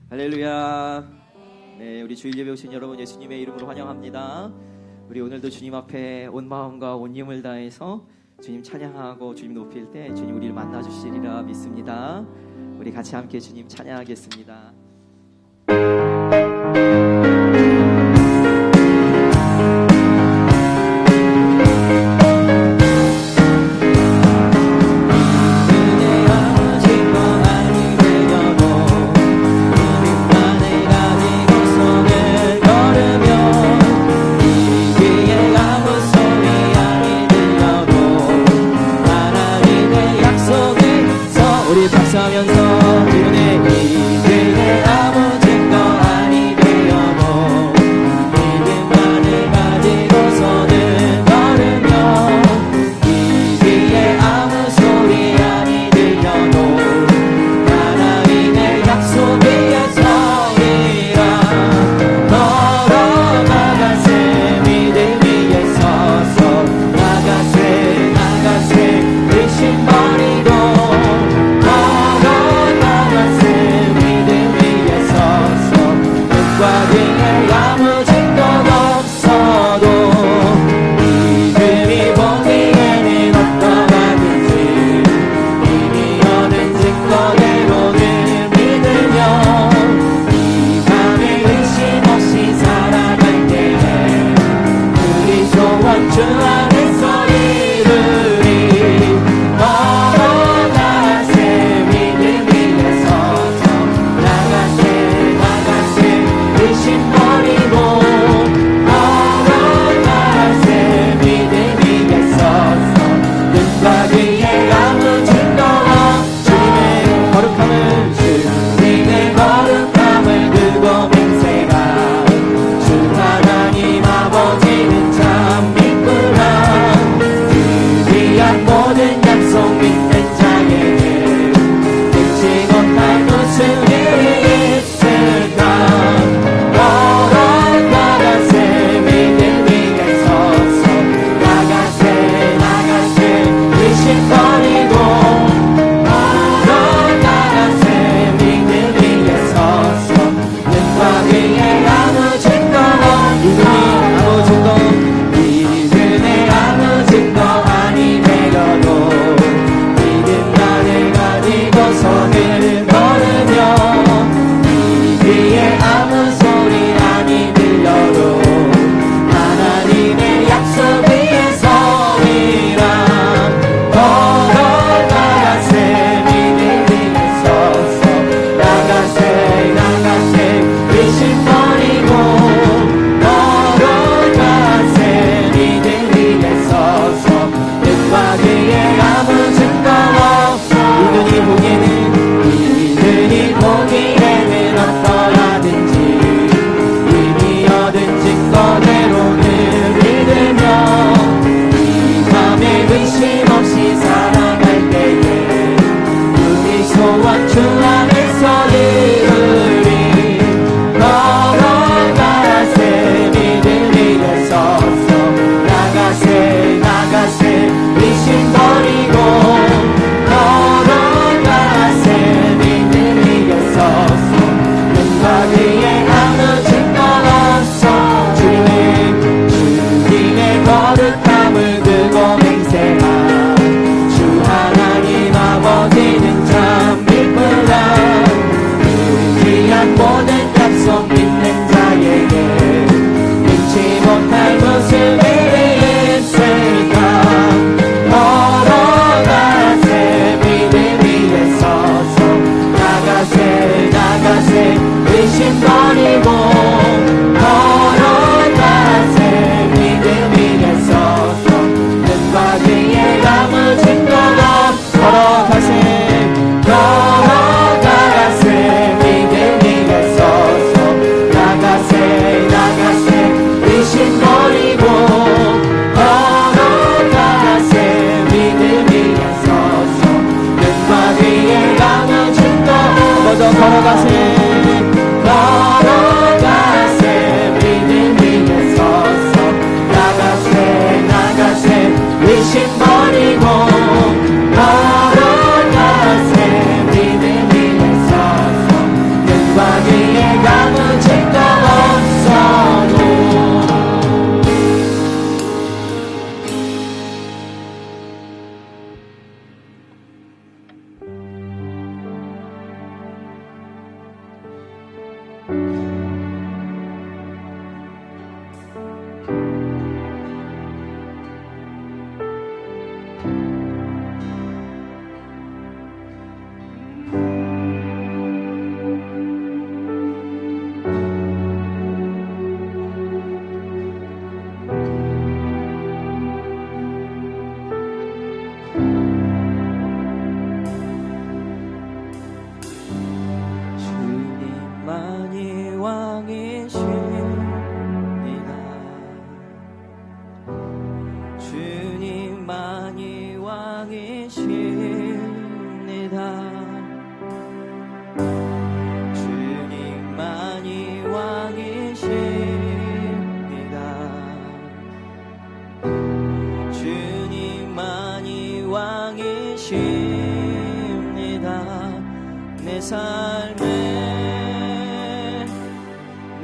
할렐루야. 네, 우리 주일 예배 오신 여러분 예수님의 이름으로 환영합니다. 우리 오늘도 주님 앞에 온 마음과 온 힘을 다해서 주님 찬양하고 주님 높일 때 주님 우리를 만나 주시리라 믿습니다. 우리 같이 함께 주님 찬양하겠습니다. 박수하면서 두 분의 이 교회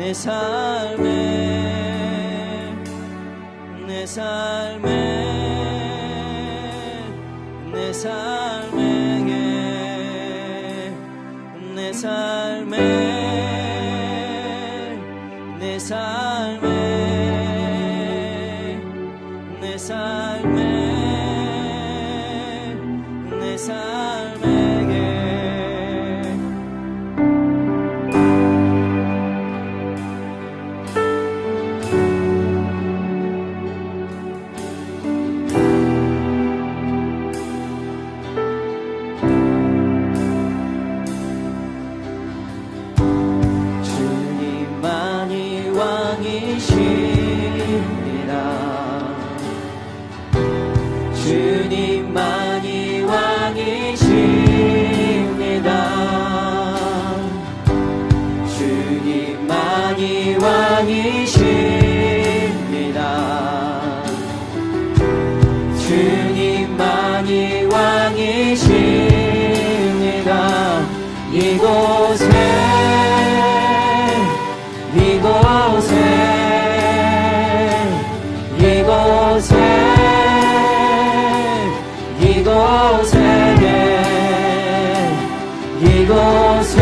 내 삶에 내 삶에 내 삶에게 내 삶에 내 삶에 내 삶에 내 삶에게 주님만이 왕이십니다. 주님만이 왕이십니다. 주님만이 왕이십니다. 주님만이 왕이십니다. 이곳에 이곳에 이곳에 이곳에 이곳에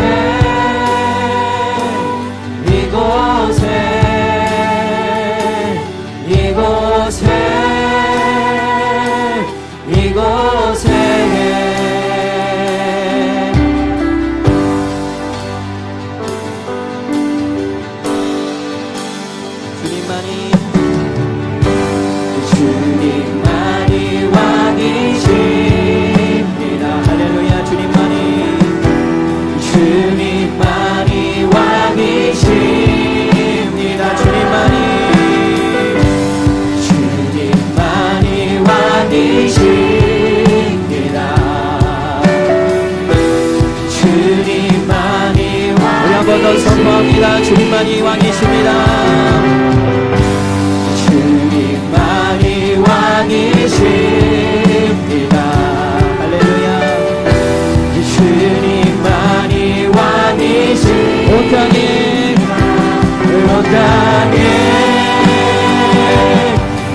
이곳에 이곳에 이곳에 주님만이 왕이십니다. 할렐루야. 주님만이 왕이십니다. 주님만이 왕이십니다. 주님만이 우리 한 번 더 선포합니다. 주님만이 왕이십니다. 주님만이 왕이십니다. 할렐루야. 주님만이 왕이십니다. 온 땅에 온 땅에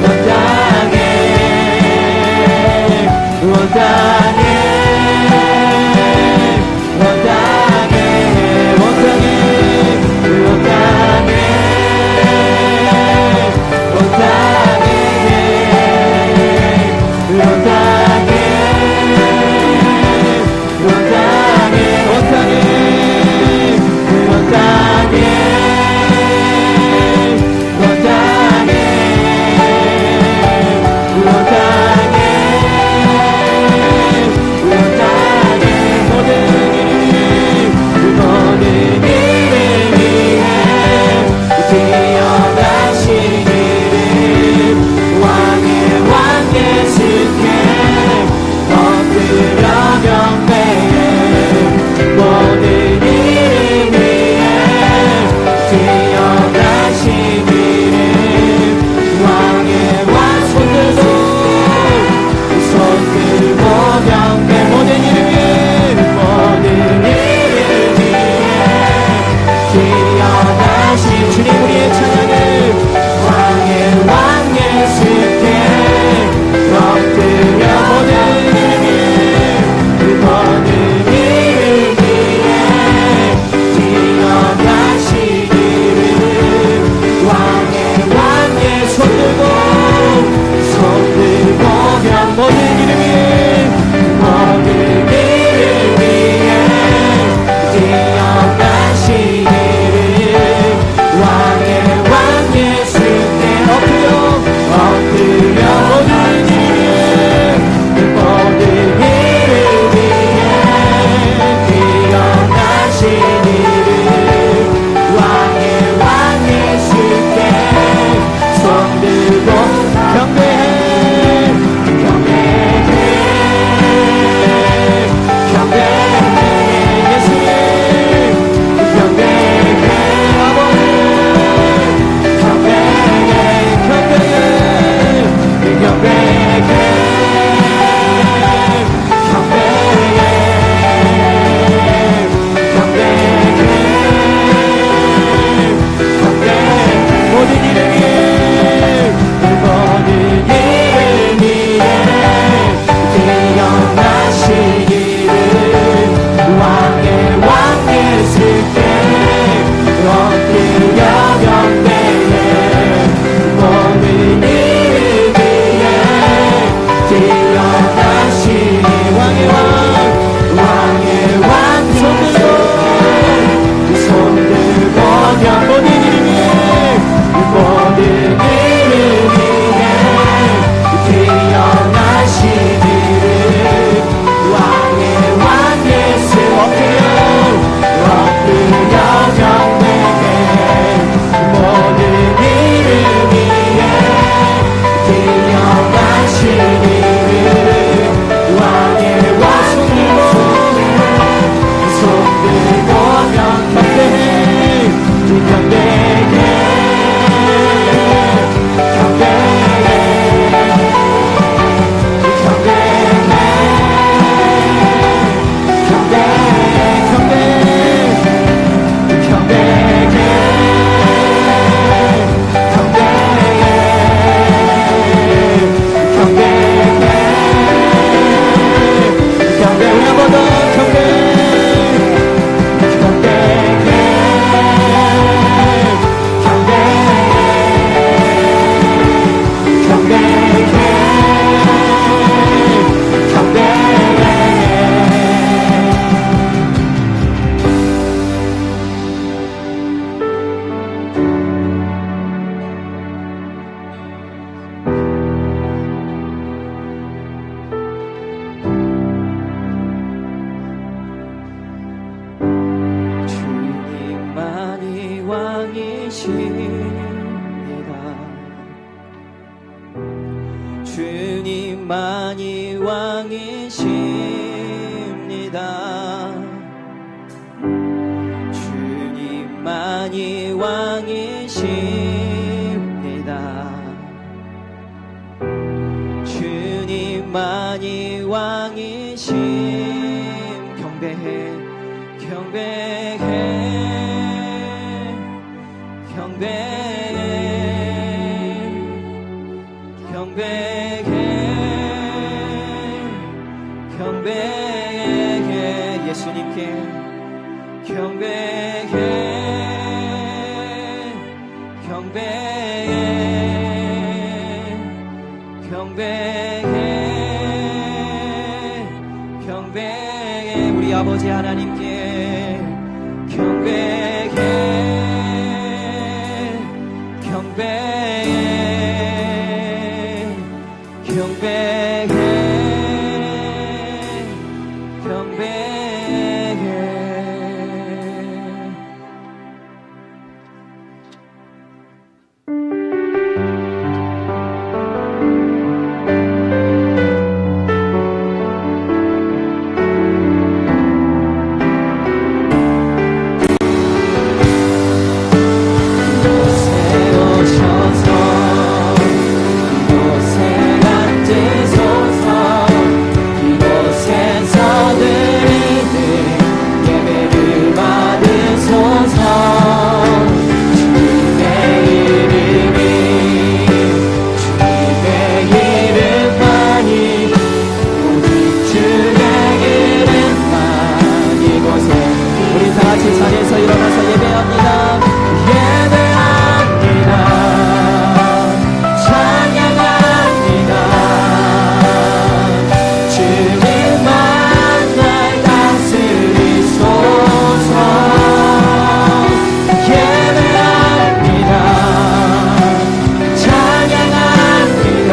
온 땅에 온 땅에 온 땅에 온 땅에 온 땅에 주님만이 왕이십니다. 주님만이 왕이십니다. 주님만이 왕이심. 경배해 경배해 경배해 경배해 경배해 예수님께 경배해 경배해 경배해 경배해 우리 아버지 하나님께 경배해 경배해 경배해 경배해 자리에서 일어나서 예배합니다. 예배합니다. 찬양합니다. 주님만 날 다스리소서. 예배합니다. 찬양합니다.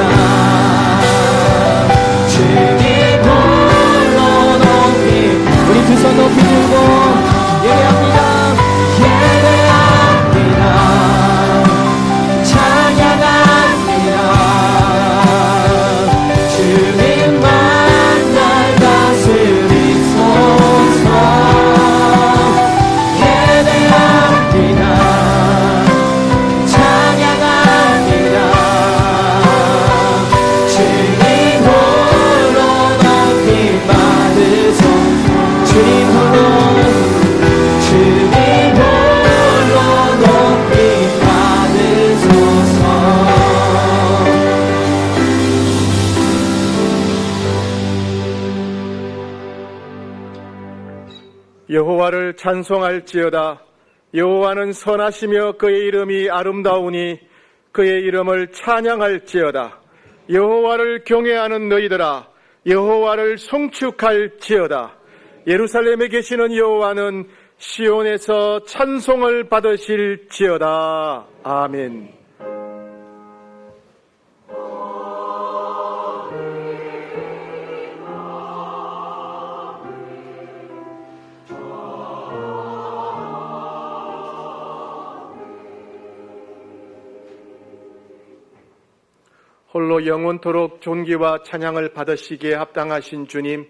주님 홀로 높이 우리 두 손 높이 들고 예배합니다. 예배합니다. 찬양합니다. 주님만 날 다스리소서. 예배합니다. 찬양합니다. 주님 홀로 높이 받으소서. 주님 홀로 주님 홀로 높이 받으소서. 여호와를 찬송할지어다. 여호와는 선하시며 그의 이름이 아름다우니 그의 이름을 찬양할지어다. 여호와를 경외하는 너희들아, 여호와를 송축할지어다. 예루살렘에 계시는 여호와는 시온에서 찬송을 받으실지어다. 아멘. 홀로 영원토록 존귀와 찬양을 받으시기에 합당하신 주님,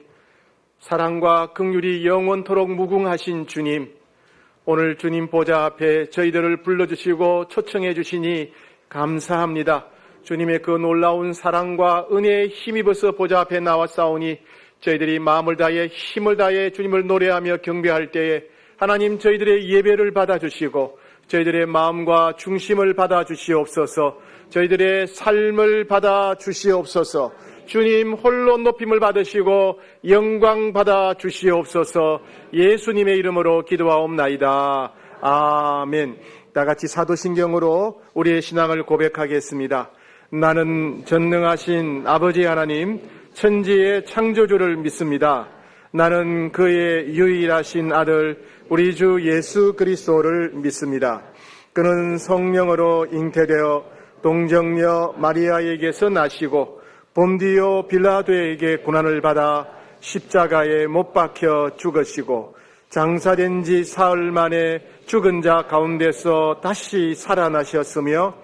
사랑과 긍휼이 영원토록 무궁하신 주님, 오늘 주님 보좌 앞에 저희들을 불러주시고 초청해 주시니 감사합니다. 주님의 그 놀라운 사랑과 은혜에 힘입어서 보좌 앞에 나왔사오니 저희들이 마음을 다해 힘을 다해 주님을 노래하며 경배할 때에 하나님 저희들의 예배를 받아주시고 저희들의 마음과 중심을 받아주시옵소서. 저희들의 삶을 받아주시옵소서. 주님 홀로 높임을 받으시고 영광 받아주시옵소서. 예수님의 이름으로 기도하옵나이다. 아멘. 다같이 사도신경으로 우리의 신앙을 고백하겠습니다. 나는 전능하신 아버지 하나님 천지의 창조주를 믿습니다. 나는 그의 유일하신 아들 우리 주 예수 그리스도를 믿습니다. 그는 성령으로 잉태되어 동정녀 마리아에게서 나시고 본디오 빌라도에게 고난을 받아 십자가에 못 박혀 죽으시고 장사된 지 사흘 만에 죽은 자 가운데서 다시 살아나셨으며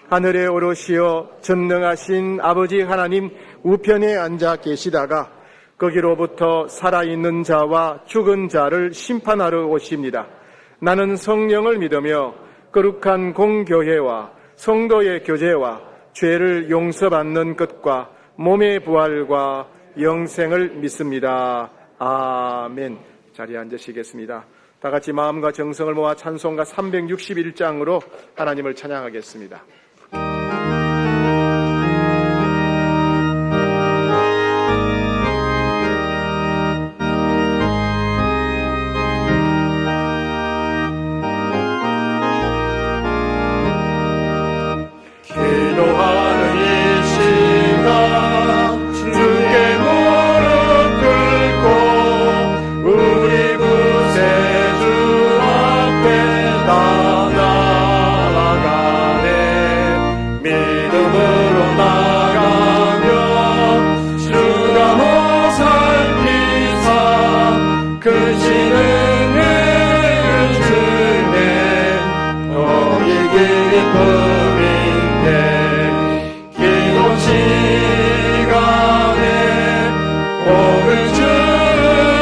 하늘에 오르시어 전능하신 아버지 하나님 우편에 앉아 계시다가 거기로부터 살아있는 자와 죽은 자를 심판하러 오십니다. 나는 성령을 믿으며 거룩한 공교회와 성도의 교제와 죄를 용서받는 것과 몸의 부활과 영생을 믿습니다. 아멘. 자리에 앉으시겠습니다. 다 같이 마음과 정성을 모아 찬송가 361장으로 하나님을 찬양하겠습니다. 기도하는 이 시간 주께 무릎 꿇고 우리 구세주 앞에 나아가네. 믿음으로 나가며 주가 보살피사 크시는 일 주네. 너희 기쁨이 기도 시간에 복을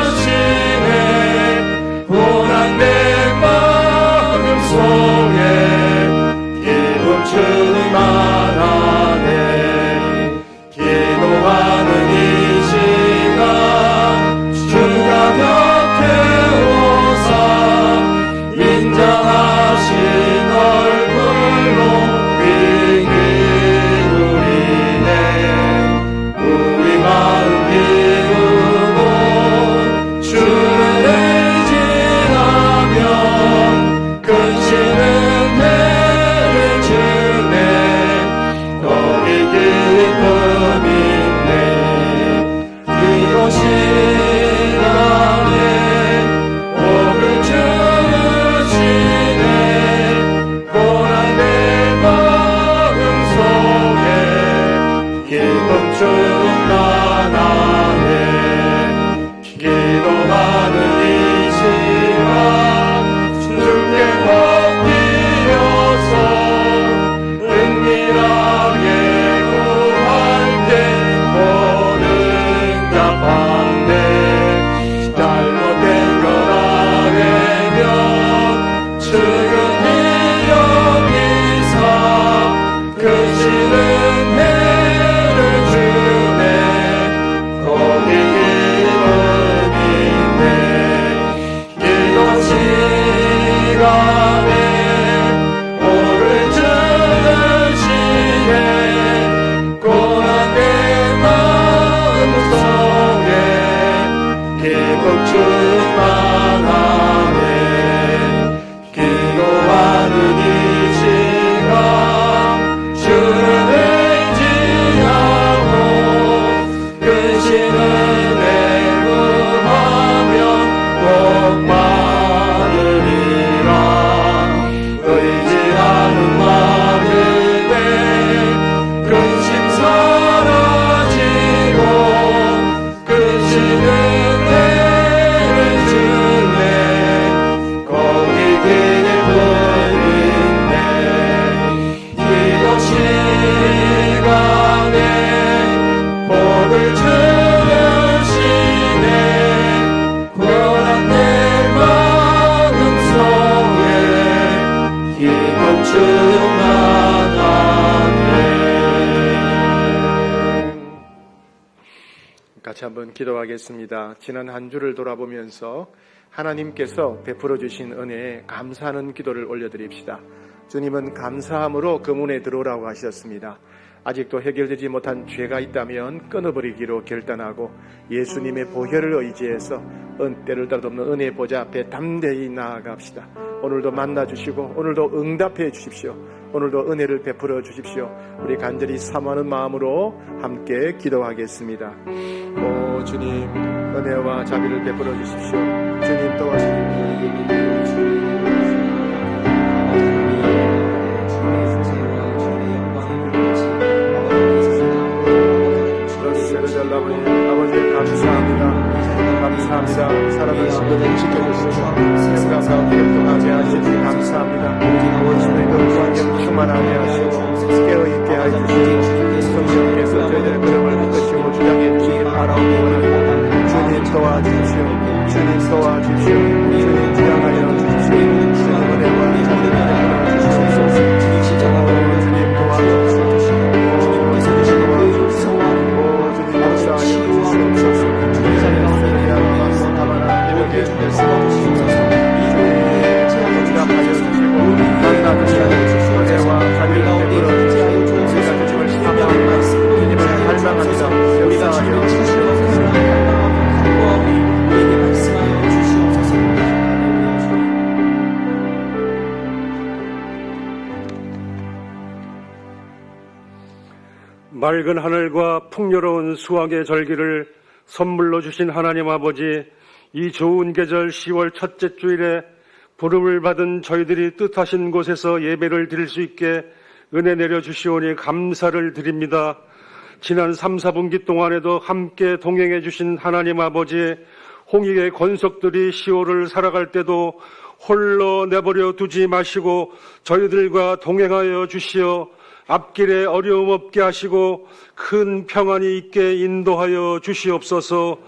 주시네. 고난 내 마음 속에 기쁨 충만하네. 기도하는 이 시간 주가 곁에 오사 인자하신 얼굴로 같이 한번 기도하겠습니다. 지난 한 주를 돌아보면서 하나님께서 베풀어 주신 은혜에 감사하는 기도를 올려드립시다. 주님은 감사함으로 그 문에 들어오라고 하셨습니다. 아직도 해결되지 못한 죄가 있다면 끊어버리기로 결단하고 예수님의 보혈을 의지해서 때를 따라 덮는 은혜의 보좌 앞에 담대히 나아갑시다. 오늘도 만나주시고 오늘도 응답해 주십시오. 오늘도 은혜를 베풀어 주십시오. 우리 간절히 사모하는 마음으로 함께 기도하겠습니다. 오 주님, 은혜와 자비를 베풀어 주십시오. 주님 도와주십시오. 아버지 감사합니다. 감사합니다. 사랑하는 친구들 지켜주시고 활동하게 하시니 감사합니다. 주님도 성령 충만하게 하시고 깨어있게 해주시고 성령께서 저희들의 걸음을 이끄시고 주장해 주시길 바라옵니다. 주님 도와주시오. 주님 도와주시오. 주님 주장하여 주시오. 주님 은혜와 자비를 주시옵소서. 주님 도와주시오. 맑은 하늘과 풍요로운 수확의 절기를 선물로 주신 하나님 아버지, 이 좋은 계절 10월 첫째 주일에 부름을 받은 저희들이 뜻하신 곳에서 예배를 드릴 수 있게 은혜 내려주시오니 감사를 드립니다. 지난 3, 4분기 동안에도 함께 동행해 주신 하나님 아버지, 홍익의 권속들이 10월을 살아갈 때도 홀로 내버려 두지 마시고 저희들과 동행하여 주시어 앞길에 어려움 없게 하시고 큰 평안이 있게 인도하여 주시옵소서.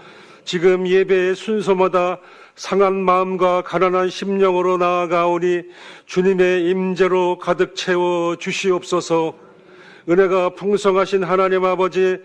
지금 예배의 순서마다 상한 마음과 가난한 심령으로 나아가오니 주님의 임재로 가득 채워 주시옵소서. 은혜가 풍성하신 하나님 아버지,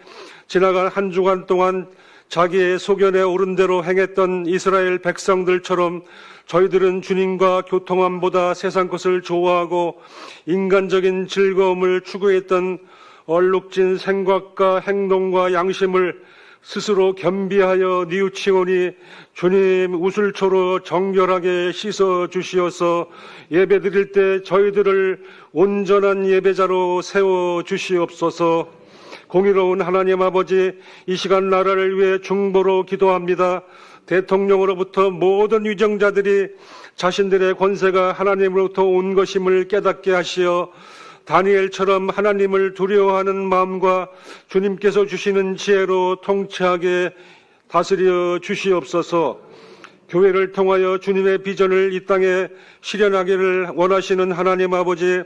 지나간 한 주간 동안 자기의 소견에 오른 대로 행했던 이스라엘 백성들처럼 저희들은 주님과 교통함보다 세상 것을 좋아하고 인간적인 즐거움을 추구했던 얼룩진 생각과 행동과 양심을 스스로 겸비하여 뉘우치오니 주님 우슬초로 정결하게 씻어 주시어서 예배 드릴 때 저희들을 온전한 예배자로 세워 주시옵소서. 공의로운 하나님 아버지, 이 시간 나라를 위해 중보로 기도합니다. 대통령으로부터 모든 위정자들이 자신들의 권세가 하나님으로부터 온 것임을 깨닫게 하시어 다니엘처럼 하나님을 두려워하는 마음과 주님께서 주시는 지혜로 통치하게 다스려 주시옵소서. 교회를 통하여 주님의 비전을 이 땅에 실현하기를 원하시는 하나님 아버지,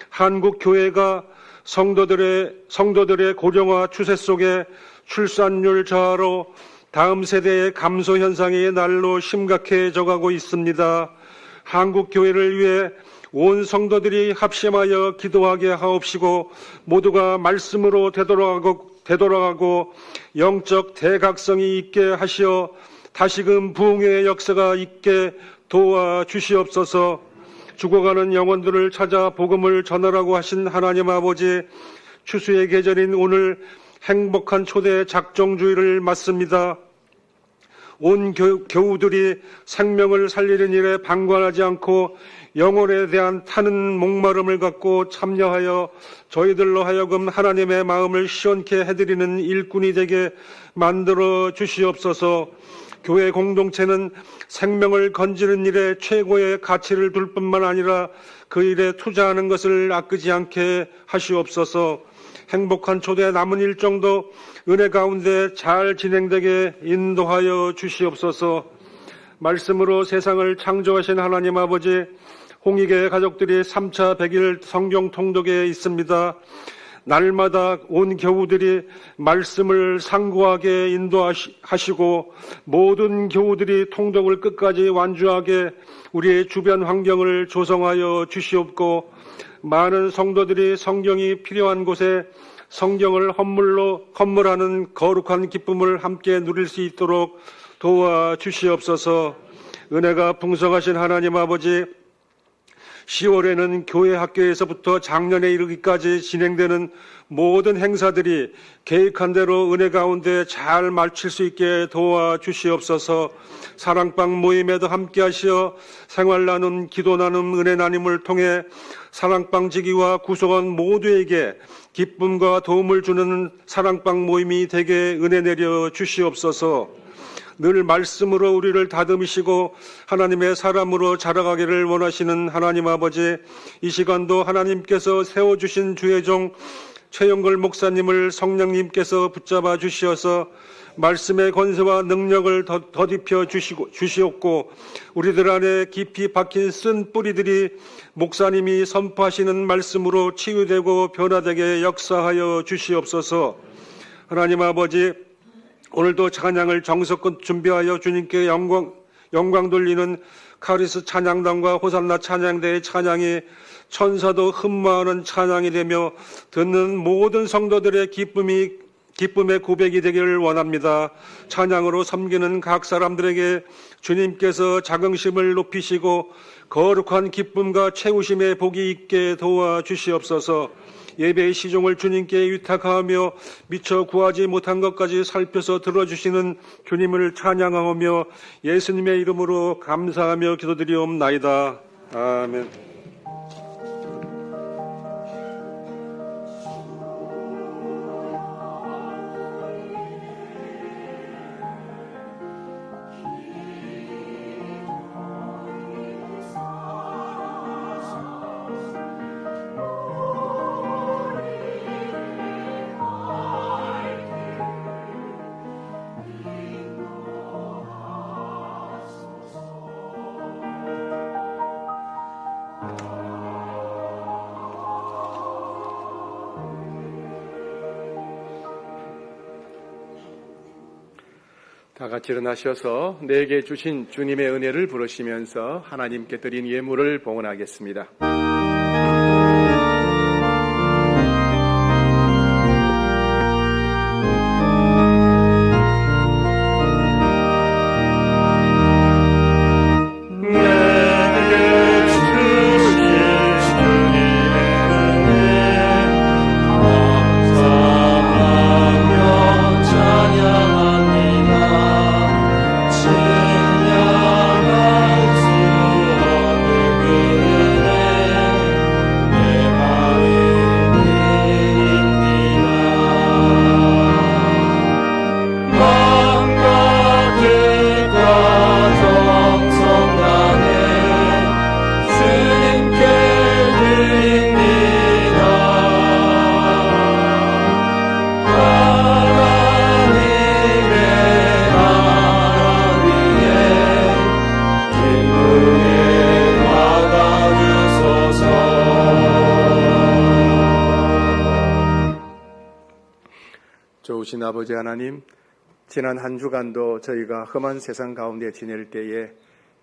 한국 교회가 성도들의 고령화 추세 속에 출산율 저하로 다음 세대의 감소 현상이 날로 심각해져 가고 있습니다. 한국 교회를 위해 온 성도들이 합심하여 기도하게 하옵시고 모두가 말씀으로 되돌아가고 영적 대각성이 있게 하시어 다시금 부흥의 역사가 있게 도와주시옵소서. 죽어가는 영혼들을 찾아 복음을 전하라고 하신 하나님 아버지, 추수의 계절인 오늘 행복한 초대 작정주의를 맞습니다. 온 교우들이 생명을 살리는 일에 방관하지 않고 영혼에 대한 타는 목마름을 갖고 참여하여 저희들로 하여금 하나님의 마음을 시원케 해드리는 일꾼이 되게 만들어 주시옵소서. 교회 공동체는 생명을 건지는 일에 최고의 가치를 둘 뿐만 아니라 그 일에 투자하는 것을 아끼지 않게 하시옵소서. 행복한 초대 남은 일정도 은혜 가운데 잘 진행되게 인도하여 주시옵소서. 말씀으로 세상을 창조하신 하나님 아버지, 홍익의 가족들이 3차 100일 성경 통독에 있습니다. 날마다 온 교우들이 말씀을 상고하게 인도하시고 모든 교우들이 통독을 끝까지 완주하게 우리의 주변 환경을 조성하여 주시옵고, 많은 성도들이 성경이 필요한 곳에 성경을 헌물하는 거룩한 기쁨을 함께 누릴 수 있도록 도와주시옵소서. 은혜가 풍성하신 하나님 아버지, 10월에는 교회 학교에서부터 작년에 이르기까지 진행되는 모든 행사들이 계획한 대로 은혜 가운데 잘 마칠 수 있게 도와주시옵소서. 사랑방 모임에도 함께 하시어 생활 나눔, 기도 나눔, 은혜 나눔을 통해 사랑방 지기와 구성원 모두에게 기쁨과 도움을 주는 사랑방 모임이 되게 은혜 내려 주시옵소서. 늘 말씀으로 우리를 다듬으시고 하나님의 사람으로 자라가기를 원하시는 하나님 아버지, 이 시간도 하나님께서 세워주신 주의 종 최영걸 목사님을 성령님께서 붙잡아 주시어서 말씀의 권세와 능력을 더딥혀 주시옵고 우리들 안에 깊이 박힌 쓴 뿌리들이 목사님이 선포하시는 말씀으로 치유되고 변화되게 역사하여 주시옵소서. 하나님 아버지, 오늘도 찬양을 정성껏 준비하여 주님께 영광 돌리는 카리스 찬양단과 호산나 찬양대의 찬양이 천사도 흠모하는 찬양이 되며 듣는 모든 성도들의 기쁨의 고백이 되기를 원합니다. 찬양으로 섬기는 각 사람들에게 주님께서 자긍심을 높이시고 거룩한 기쁨과 채우심의 복이 있게 도와주시옵소서. 예배의 시종을 주님께 위탁하며 미처 구하지 못한 것까지 살펴서 들어주시는 주님을 찬양하며 예수님의 이름으로 감사하며 기도드리옵나이다. 아멘. 다 같이 일어나셔서 내게 주신 주님의 은혜를 부르시면서 하나님께 드린 예물을 봉헌하겠습니다. 좋으신 아버지 하나님, 지난 한 주간도 저희가 험한 세상 가운데 지낼 때에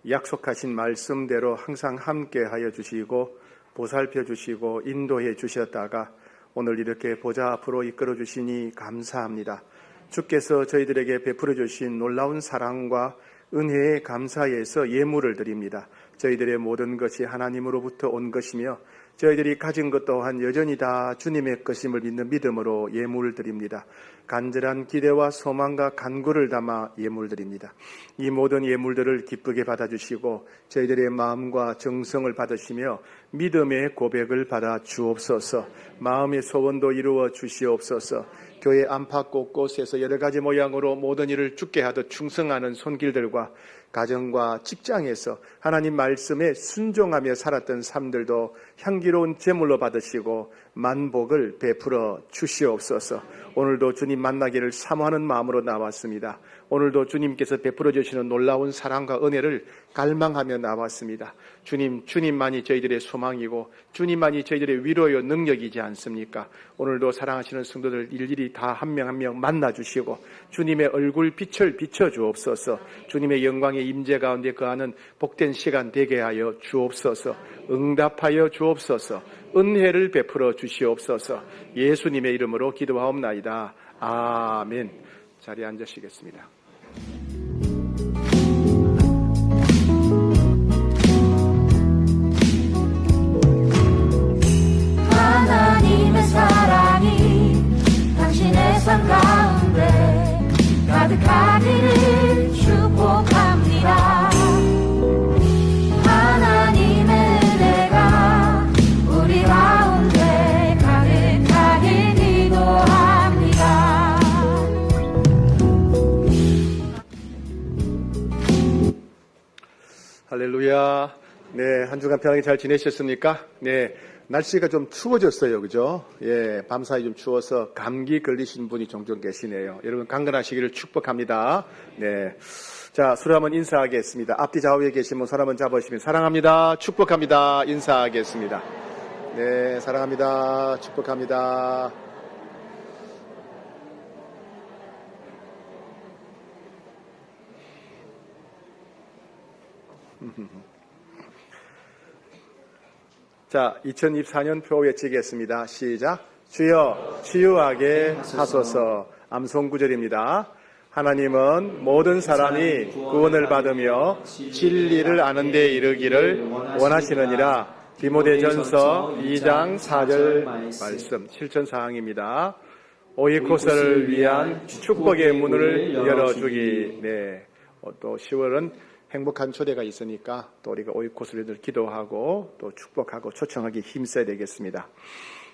약속하신 말씀대로 항상 함께하여 주시고 보살펴 주시고 인도해 주셨다가 오늘 이렇게 보좌 앞으로 이끌어 주시니 감사합니다. 주께서 저희들에게 베풀어 주신 놀라운 사랑과 은혜에 감사해서 예물을 드립니다. 저희들의 모든 것이 하나님으로부터 온 것이며 저희들이 가진 것 또한 여전히 다 주님의 것임을 믿는 믿음으로 예물을 드립니다. 간절한 기대와 소망과 간구를 담아 예물 드립니다. 이 모든 예물들을 기쁘게 받아주시고 저희들의 마음과 정성을 받으시며 믿음의 고백을 받아 주옵소서. 마음의 소원도 이루어 주시옵소서. 교회 안팎 곳곳에서 여러 가지 모양으로 모든 일을 주께 하듯 충성하는 손길들과 가정과 직장에서 하나님 말씀에 순종하며 살았던 삶들도 향기로운 제물로 받으시고 만복을 베풀어 주시옵소서. 오늘도 주님 만나기를 사모하는 마음으로 나왔습니다. 오늘도 주님께서 베풀어 주시는 놀라운 사랑과 은혜를 갈망하며 나왔습니다. 주님만이 저희들의 소망이고 주님만이 저희들의 위로요 능력이지 않습니까? 오늘도 사랑하시는 성도들 일일이 다 한 명 한 명 만나주시고 주님의 얼굴 빛을 비춰주옵소서. 주님의 영광의 임재 가운데 거하는 복된 시간 되게 하여 주옵소서. 응답하여 주옵소서. 은혜를 베풀어 주시옵소서. 예수님의 이름으로 기도하옵나이다. 아멘. 자리에 앉으시겠습니다. 하나님의 사랑이 당신의 삶 가운데 가득하기를 축복합니다. 하나님의 은혜가 우리 가운데 가득하길 기도합니다. 할렐루야. 네, 한 주간 편하게 잘 지내셨습니까? 네, 날씨가 좀 추워졌어요. 그죠? 예, 밤사이 좀 추워서 감기 걸리신 분이 종종 계시네요. 여러분 강건하시기를 축복합니다. 네. 자, 서로 한번 인사하겠습니다. 앞뒤 좌우에 계신 분 손 한번 잡으시면 사랑합니다. 축복합니다. 인사하겠습니다. 네, 사랑합니다. 축복합니다. 자, 2024년 표 외치겠습니다. 시작. 주여 치유하게 하소서. 암송 구절입니다. 하나님은 모든 사람이 구원을 받으며 진리를 아는 데 이르기를 원하시느니라. 디모데전서 2장 4절 말씀 실천사항입니다. 오이코스를 위한 축복의 문을 열어주기. 네. 또 10월은 행복한 초대가 있으니까 또 우리가 오이코스를 늘 기도하고 또 축복하고 초청하기 힘써야 되겠습니다.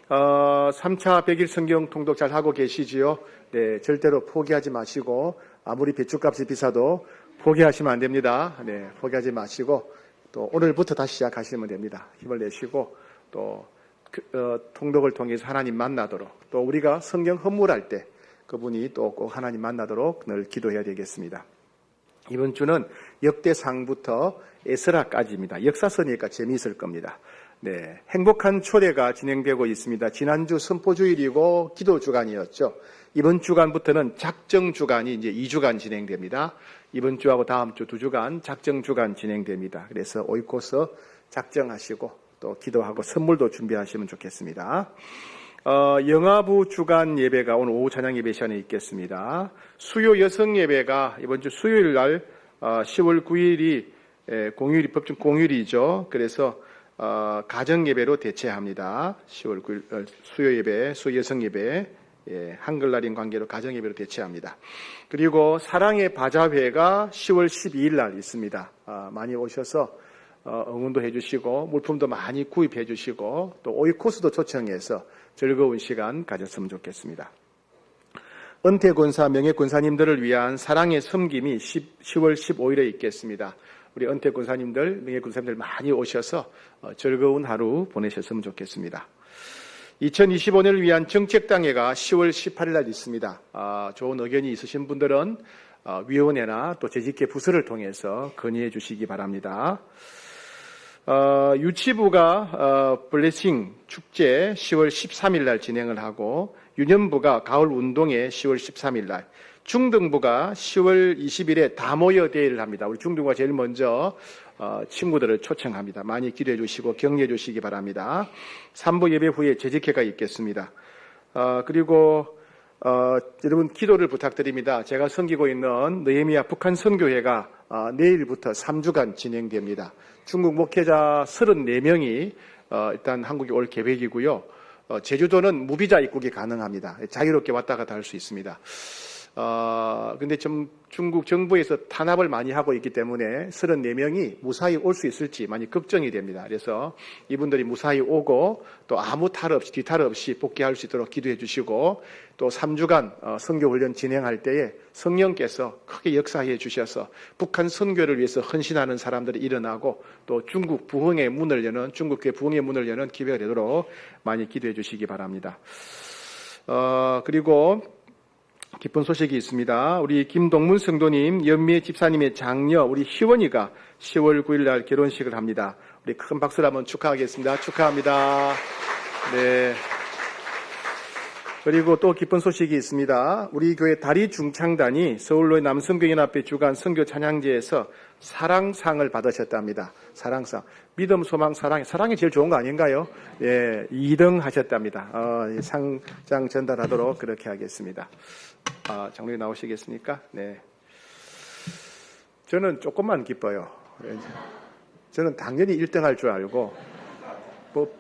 3차 100일 성경 통독 잘 하고 계시지요? 네, 절대로 포기하지 마시고 아무리 배추값이 비싸도 포기하시면 안 됩니다. 네, 포기하지 마시고 또 오늘부터 다시 시작하시면 됩니다. 힘을 내시고 또 통독을 통해서 하나님 만나도록 또 우리가 성경 헌물할 때 그분이 또 꼭 하나님 만나도록 늘 기도해야 되겠습니다. 이번 주는 역대상부터 에스라까지입니다. 역사서니까 재미있을 겁니다. 네, 행복한 초대가 진행되고 있습니다. 지난주 선포주일이고 기도주간이었죠. 이번 주간부터는 작정주간이 이제 2주간 진행됩니다. 이번 주하고 다음 주 2주간 작정주간 진행됩니다. 그래서 오이코스 작정하시고 또 기도하고 선물도 준비하시면 좋겠습니다. 영아부 주간 예배가 오늘 오후 찬양 예배 시간에 있겠습니다. 수요 여성 예배가 이번 주 수요일 날 10월 9일이 공휴일이 법정 공휴일이죠. 그래서 가정 예배로 대체합니다. 10월 9일 수요 예배, 수요 여성 예배, 한글날인 관계로 가정 예배로 대체합니다. 그리고 사랑의 바자회가 10월 12일 날 있습니다. 많이 오셔서 응원도 해주시고 물품도 많이 구입해 주시고 또 오이코스도 초청해서 즐거운 시간 가졌으면 좋겠습니다. 은퇴군사 명예군사님들을 위한 사랑의 섬김이 10월 15일에 있겠습니다. 우리 은퇴군사님들 명예군사님들 많이 오셔서 즐거운 하루 보내셨으면 좋겠습니다. 2025년을 위한 정책당회가 10월 18일 날 있습니다. 좋은 의견이 있으신 분들은 위원회나 또 재직계 부서를 통해서 건의해 주시기 바랍니다. 유치부가 블레싱 축제 10월 13일 날 진행을 하고 유년부가 가을 운동회 10월 13일 날, 중등부가 10월 20일에 다 모여 대회를 합니다. 우리 중등부가 제일 먼저 친구들을 초청합니다. 많이 기도해 주시고 격려해 주시기 바랍니다. 3부 예배 후에 재직회가 있겠습니다. 그리고 여러분 기도를 부탁드립니다. 제가 섬기고 있는 느헤미야 북한 선교회가 내일부터 3주간 진행됩니다. 중국 목회자 34명이 일단 한국에 올 계획이고요. 제주도는 무비자 입국이 가능합니다. 자유롭게 왔다 갔다 할 수 있습니다. 근데 좀 중국 정부에서 탄압을 많이 하고 있기 때문에 34명이 무사히 올 수 있을지 많이 걱정이 됩니다. 그래서 이분들이 무사히 오고 또 아무 탈 없이 뒤탈 없이 복귀할 수 있도록 기도해 주시고 또 3주간 선교훈련 진행할 때에 성령께서 크게 역사해 주셔서 북한 선교를 위해서 헌신하는 사람들이 일어나고 또 중국 부흥의 문을 여는 중국교회 부흥의 문을 여는 기회가 되도록 많이 기도해 주시기 바랍니다. 그리고 기쁜 소식이 있습니다. 우리 김동문 성도님, 연미애 집사님의 장녀 우리 희원이가 10월 9일 날 결혼식을 합니다. 우리 큰 박수로 한번 축하하겠습니다. 축하합니다. 네. 그리고 또 기쁜 소식이 있습니다. 우리 교회 다리 중창단이 서울로의 남성교연합회 주간 선교 찬양제에서 사랑상을 받으셨답니다. 사랑상. 믿음, 소망, 사랑이 제일 좋은 거 아닌가요? 예, 2등 하셨답니다. 상장 전달하도록 그렇게 하겠습니다. 장로님 나오시겠습니까? 네. 저는 조금만 기뻐요. 저는 당연히 1등 할 줄 알고,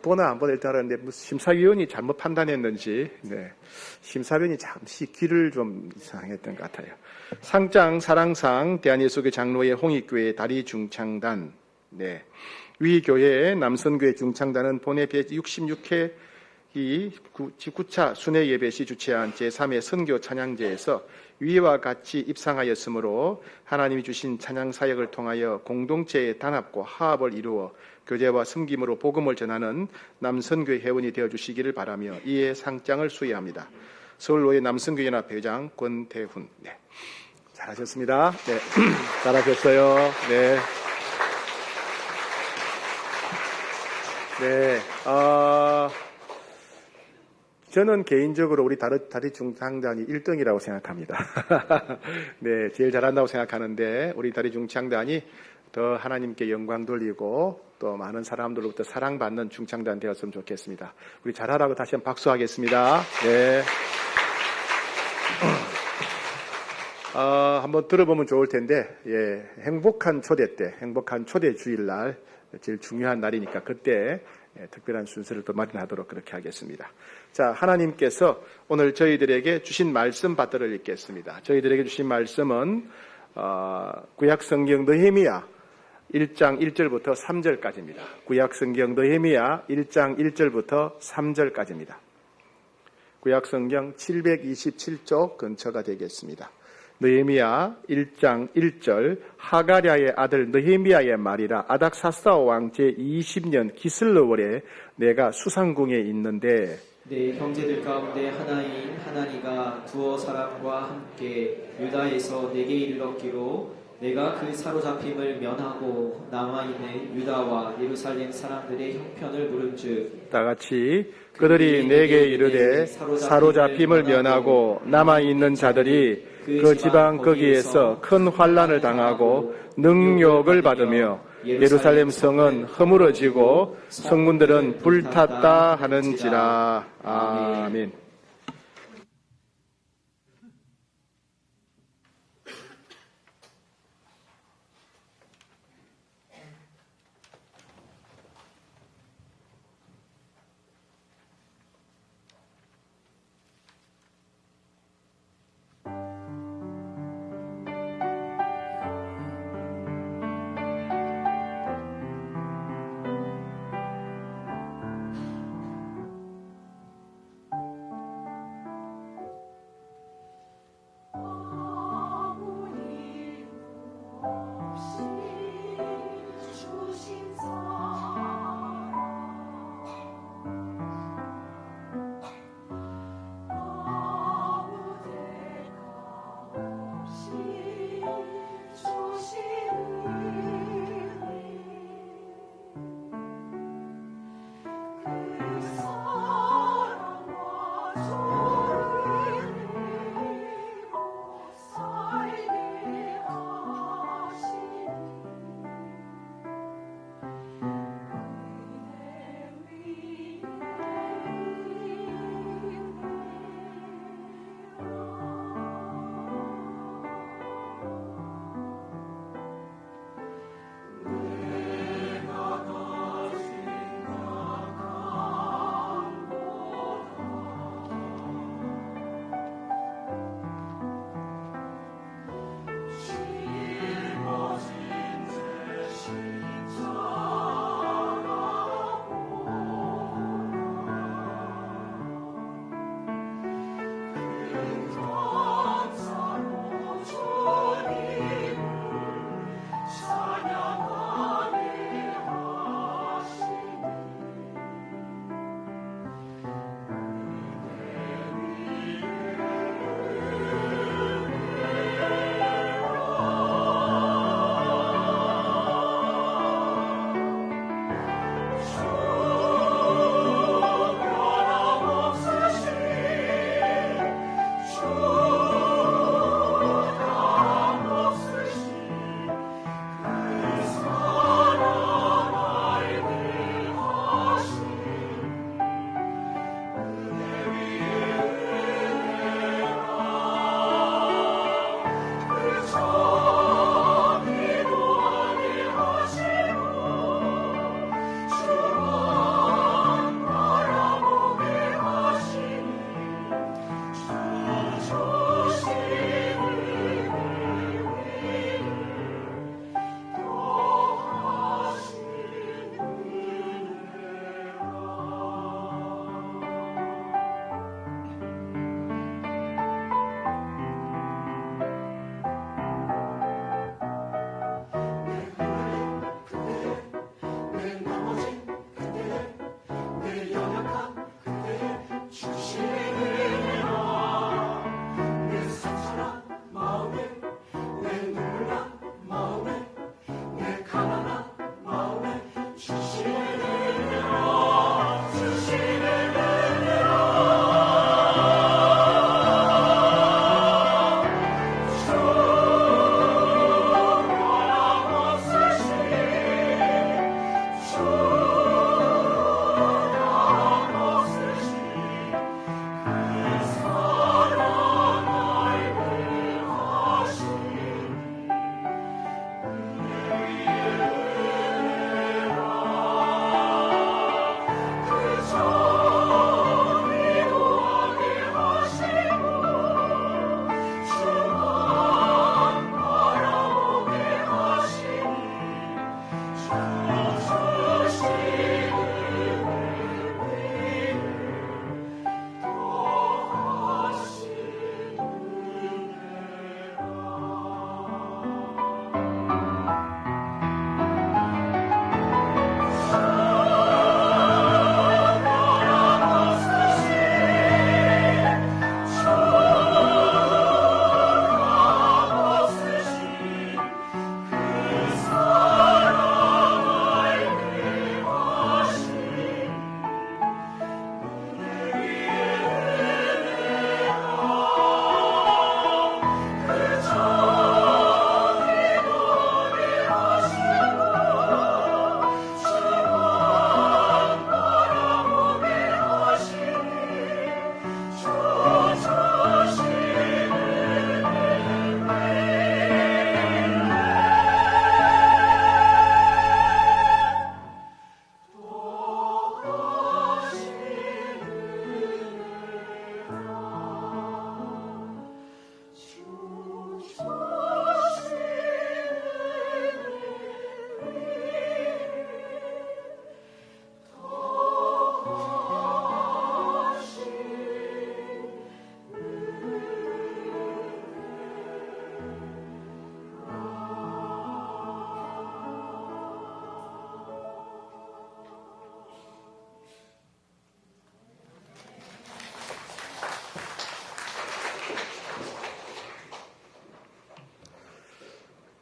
보나 안 보나 1등 하는데, 심사위원이 잘못 판단했는지, 네. 심사위원이 잠시 귀를 좀 이상했던 것 같아요. 상장, 사랑상, 대한예수교 장로회 홍익교회 다리 중창단, 네. 위 교회의 남선교회 중창단은 본회 166회 이 19차 순회 예배시 주최한 제3회 선교 찬양제에서 위와 같이 입상하였으므로 하나님이 주신 찬양 사역을 통하여 공동체의 단합과 화합을 이루어 교제와 섬김으로 복음을 전하는 남선교회 회원이 되어 주시기를 바라며 이에 상장을 수여합니다. 서울로의 남선교연합 회장 권대훈. 네. 잘하셨습니다. 네. 잘하셨어요. 네. 네. 저는 개인적으로 우리 다리 중창단이 1등이라고 생각합니다. 네, 제일 잘한다고 생각하는데 우리 다리 중창단이 더 하나님께 영광 돌리고 또 많은 사람들로부터 사랑받는 중창단 되었으면 좋겠습니다. 우리 잘하라고 다시 한번 박수하겠습니다. 네. 한번 들어보면 좋을 텐데, 예, 행복한 초대 때, 행복한 초대 주일날, 제일 중요한 날이니까 그때 특별한 순서를 또 마련하도록 그렇게 하겠습니다. 자, 하나님께서 오늘 저희들에게 주신 말씀 받들어 읽겠습니다. 저희들에게 주신 말씀은 구약성경 느헤미야 1장 1절부터 3절까지입니다. 구약성경 느헤미야 1장 1절부터 3절까지입니다. 구약성경 727쪽 근처가 되겠습니다. 느헤미야 1장 1절 하가랴의 아들 느헤미야의 말이라 아닥사스다 왕 제20년 기슬러월에 내가 수상궁에 있는데 내 형제들 가운데 하나인 하나니가 두어 사람과 함께 유다에서 내게 이르렀기로 내가 그 사로잡힘을 면하고 남아있는 유다와 예루살렘 사람들의 형편을 물은즉 다 같이 그들이 내게 이르되 사로잡힘을 면하고 남아있는 자들이 그 지방 거기에서 큰 환난을 당하고 능욕을 받으며 예루살렘 성은 허물어지고 성문들은 불탔다 하는지라. 아멘.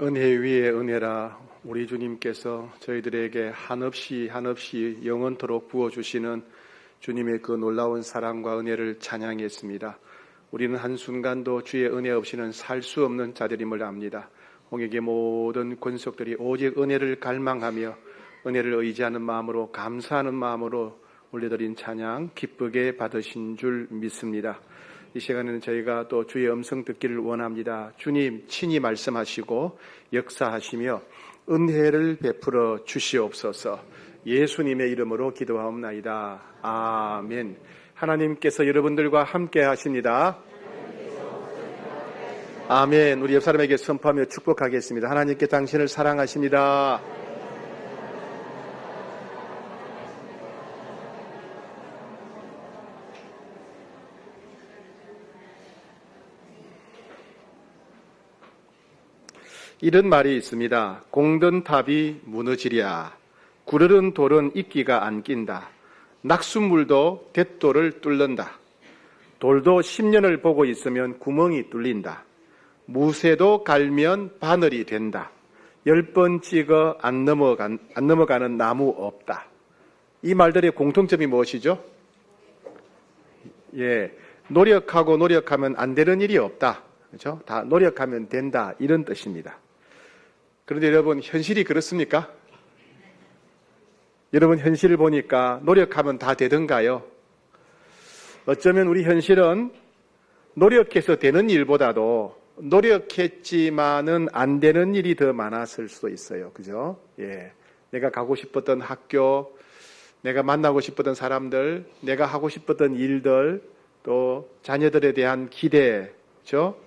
은혜 위에 은혜라 우리 주님께서 저희들에게 한없이 영원토록 부어주시는 주님의 그 놀라운 사랑과 은혜를 찬양했습니다. 우리는 한순간도 주의 은혜 없이는 살 수 없는 자들임을 압니다. 홍익의 모든 권속들이 오직 은혜를 갈망하며 은혜를 의지하는 마음으로 감사하는 마음으로 올려드린 찬양 기쁘게 받으신 줄 믿습니다. 이 시간에는 저희가 또 주의 음성 듣기를 원합니다. 주님 친히 말씀하시고 역사하시며 은혜를 베풀어 주시옵소서. 예수님의 이름으로 기도하옵나이다. 아멘. 하나님께서 여러분들과 함께 하십니다. 아멘. 우리 옆 사람에게 선포하며 축복하겠습니다. 하나님께 당신을 사랑하십니다. 이런 말이 있습니다. 공든 탑이 무너지랴. 구르른 돌은 이끼가 안 낀다. 낙숫물도 갯돌을 뚫는다. 돌도 10년을 보고 있으면 구멍이 뚫린다. 무쇠도 갈면 바늘이 된다. 10번 찍어 안 넘어가는 나무 없다. 이 말들의 공통점이 무엇이죠? 노력하면 안 되는 일이 없다. 그렇죠? 다 노력하면 된다. 이런 뜻입니다. 그런데 여러분, 현실이 그렇습니까? 여러분, 현실을 보니까 노력하면 다 되던가요? 어쩌면 우리 현실은 노력해서 되는 일보다도 노력했지만은 안 되는 일이 더 많았을 수도 있어요. 그죠? 내가 가고 싶었던 학교, 내가 만나고 싶었던 사람들, 내가 하고 싶었던 일들, 또 자녀들에 대한 기대, 그죠?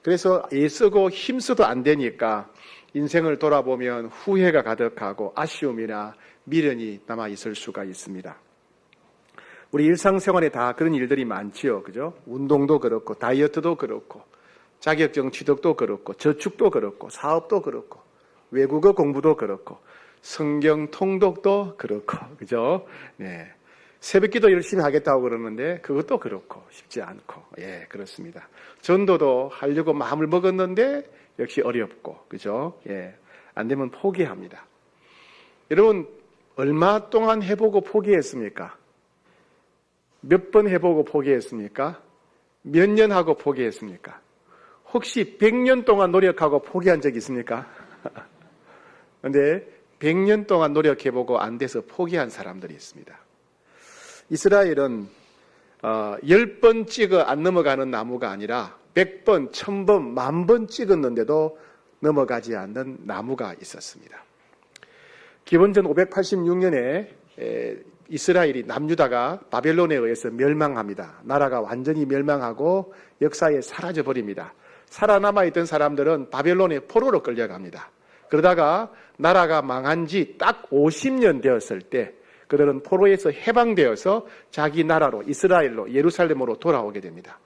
그래서 애쓰고 힘써도 안 되니까 인생을 돌아보면 후회가 가득하고 아쉬움이나 미련이 남아 있을 수가 있습니다. 우리 일상생활에 다 그런 일들이 많지요. 그죠? 운동도 그렇고, 다이어트도 그렇고, 자격증 취득도 그렇고, 저축도 그렇고, 사업도 그렇고, 외국어 공부도 그렇고, 성경 통독도 그렇고, 그죠? 새벽기도 열심히 하겠다고 그러는데 그것도 그렇고 쉽지 않고, 그렇습니다. 전도도 하려고 마음을 먹었는데 역시 어렵고, 그죠? 안 되면 포기합니다. 여러분, 얼마 동안 해보고 포기했습니까? 몇 번 해보고 포기했습니까? 몇 년 하고 포기했습니까? 혹시 100년 동안 노력하고 포기한 적 있습니까? 그런데 100년 동안 노력해보고 안 돼서 포기한 사람들이 있습니다. 이스라엘은 10번 찍어 안 넘어가는 나무가 아니라 100번, 1000번, 10,000번 찍었는데도 넘어가지 않는 나무가 있었습니다. 기원전 586년에 이스라엘이 남유다가 바벨론에 의해서 멸망합니다. 나라가 완전히 멸망하고 역사에 사라져버립니다. 살아남아있던 사람들은 바벨론의 포로로 끌려갑니다. 그러다가 나라가 망한 지 딱 50년 되었을 때 그들은 포로에서 해방되어서 자기 나라로 이스라엘로 예루살렘으로 돌아오게 됩니다.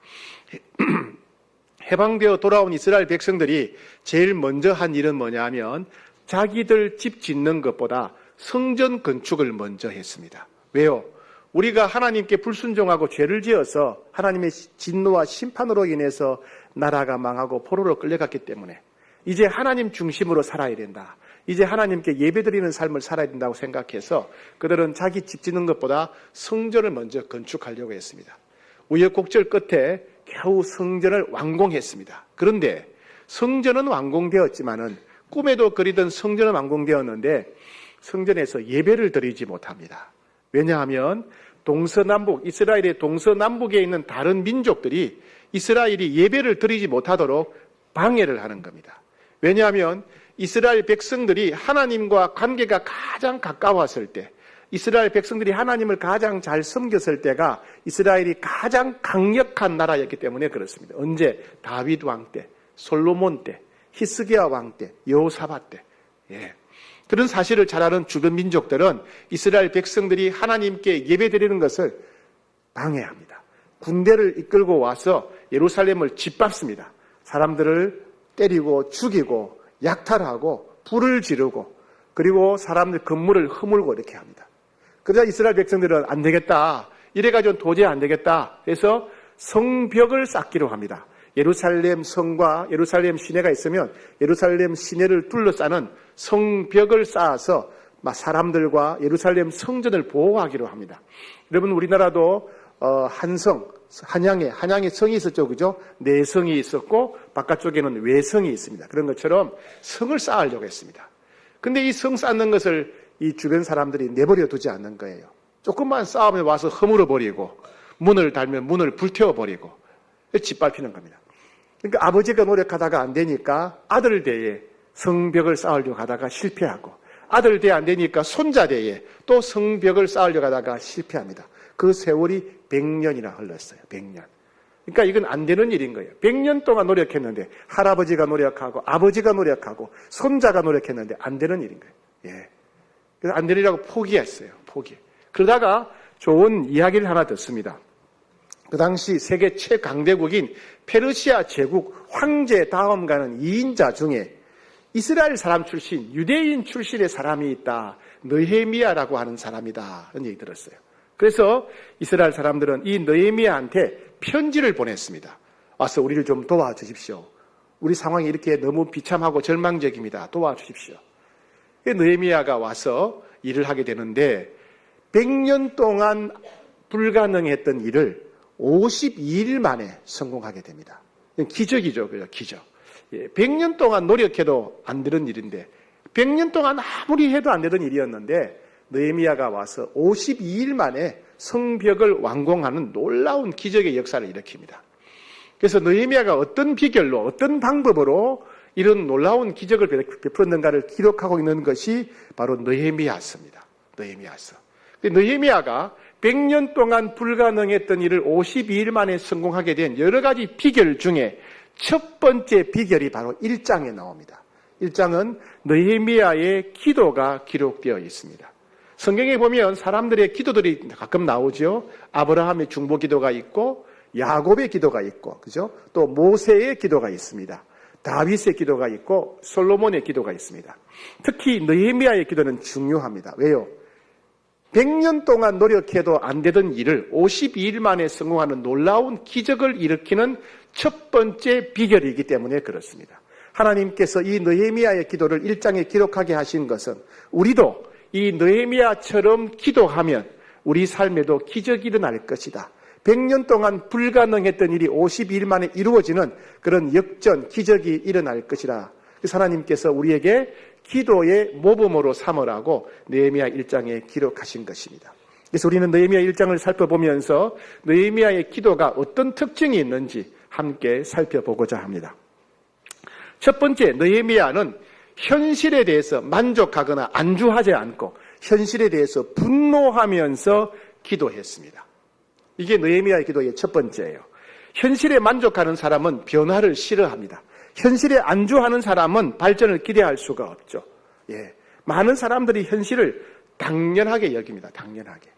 해방되어 돌아온 이스라엘 백성들이 제일 먼저 한 일은 뭐냐면 자기들 집 짓는 것보다 성전 건축을 먼저 했습니다. 왜요? 우리가 하나님께 불순종하고 죄를 지어서 하나님의 진노와 심판으로 인해서 나라가 망하고 포로로 끌려갔기 때문에 이제 하나님 중심으로 살아야 된다. 이제 하나님께 예배드리는 삶을 살아야 된다고 생각해서 그들은 자기 집 짓는 것보다 성전을 먼저 건축하려고 했습니다. 우여곡절 끝에 겨우 성전을 완공했습니다. 그런데 성전은 완공되었지만은 꿈에도 그리던 성전은 완공되었는데 성전에서 예배를 드리지 못합니다. 왜냐하면 동서남북, 이스라엘의 동서남북에 있는 다른 민족들이 이스라엘이 예배를 드리지 못하도록 방해를 하는 겁니다. 왜냐하면 이스라엘 백성들이 하나님과 관계가 가장 가까웠을 때, 이스라엘 백성들이 하나님을 가장 잘 섬겼을 때가 이스라엘이 가장 강력한 나라였기 때문에 그렇습니다. 언제? 다윗 왕 때, 솔로몬 때, 히스기야 왕 때, 여호사밧 때. 그런 사실을 잘 아는 주변 민족들은 이스라엘 백성들이 하나님께 예배드리는 것을 방해합니다. 군대를 이끌고 와서 예루살렘을 짓밟습니다. 사람들을 때리고 죽이고 약탈하고 불을 지르고 그리고 사람들 건물을 허물고 이렇게 합니다. 그러자 이스라엘 백성들은 안 되겠다. 이래가지고 도저히 안 되겠다. 그래서 성벽을 쌓기로 합니다. 예루살렘 성과 예루살렘 시내가 있으면 예루살렘 시내를 둘러싸는 성벽을 쌓아서 사람들과 예루살렘 성전을 보호하기로 합니다. 여러분, 우리나라도 한양에 성이 있었죠, 그죠? 내성이 있었고 바깥쪽에는 외성이 있습니다. 그런 것처럼 성을 쌓으려고 했습니다. 근데 이 성 쌓는 것을 이 주변 사람들이 내버려 두지 않는 거예요. 조금만 싸우면 와서 허물어 버리고, 문을 달면 문을 불태워 버리고, 짓밟히는 겁니다. 그러니까 아버지가 노력하다가 안 되니까 아들 대에 성벽을 쌓으려고 하다가 실패하고, 아들 대에 안 되니까 손자 대에 또 성벽을 쌓으려고 하다가 실패합니다. 그 세월이 100년이나 흘렀어요. 100년. 그러니까 이건 안 되는 일인 거예요. 100년 동안 노력했는데, 할아버지가 노력하고 아버지가 노력하고 손자가 노력했는데 안 되는 일인 거예요. 예. 그래서 안 되리라고 포기했어요. 포기. 그러다가 좋은 이야기를 하나 듣습니다. 그 당시 세계 최강대국인 페르시아 제국 황제 다음 가는 2인자 중에 이스라엘 사람 출신, 유대인 출신의 사람이 있다. 느헤미야라고 하는 사람이다. 이런 얘기 들었어요. 그래서 이스라엘 사람들은 이 느헤미야한테 편지를 보냈습니다. 와서 우리를 좀 도와주십시오. 우리 상황이 이렇게 너무 비참하고 절망적입니다. 도와주십시오. 느헤미야가 와서 일을 하게 되는데 100년 동안 불가능했던 일을 52일 만에 성공하게 됩니다. 기적이죠. 그죠? 기적. 100년 동안 노력해도 안 되는 일인데 100년 동안 아무리 해도 안 되던 일이었는데 느헤미야가 와서 52일 만에 성벽을 완공하는 놀라운 기적의 역사를 일으킵니다. 그래서 느헤미야가 어떤 비결로 어떤 방법으로 이런 놀라운 기적을 베풀었는가를 기록하고 있는 것이 바로 느헤미야서입니다. 느헤미야서. 느헤미야가 100년 동안 불가능했던 일을 52일 만에 성공하게 된 여러 가지 비결 중에 첫 번째 비결이 바로 1장에 나옵니다. 1장은 느헤미야의 기도가 기록되어 있습니다. 성경에 보면 사람들의 기도들이 가끔 나오죠. 아브라함의 중보 기도가 있고 야곱의 기도가 있고, 그죠? 또 모세의 기도가 있습니다. 다윗의 기도가 있고 솔로몬의 기도가 있습니다. 특히 느헤미야의 기도는 중요합니다. 왜요? 100년 동안 노력해도 안 되던 일을 52일 만에 성공하는 놀라운 기적을 일으키는 첫 번째 비결이기 때문에 그렇습니다. 하나님께서 이 느헤미야의 기도를 1장에 기록하게 하신 것은 우리도 이 느헤미야처럼 기도하면 우리 삶에도 기적이 일어날 것이다. 100년 동안 불가능했던 일이 52일 만에 이루어지는 그런 역전, 기적이 일어날 것이라. 그래서 하나님께서 우리에게 기도의 모범으로 삼으라고 느헤미야 1장에 기록하신 것입니다. 그래서 우리는 느헤미야 1장을 살펴보면서 느헤미야의 기도가 어떤 특징이 있는지 함께 살펴보고자 합니다. 첫 번째, 느헤미야는 현실에 대해서 만족하거나 안주하지 않고 현실에 대해서 분노하면서 기도했습니다. 이게 느헤미야의 기도의 첫 번째예요. 현실에 만족하는 사람은 변화를 싫어합니다. 현실에 안주하는 사람은 발전을 기대할 수가 없죠. 예. 많은 사람들이 현실을 당연하게 여깁니다. 당연하게.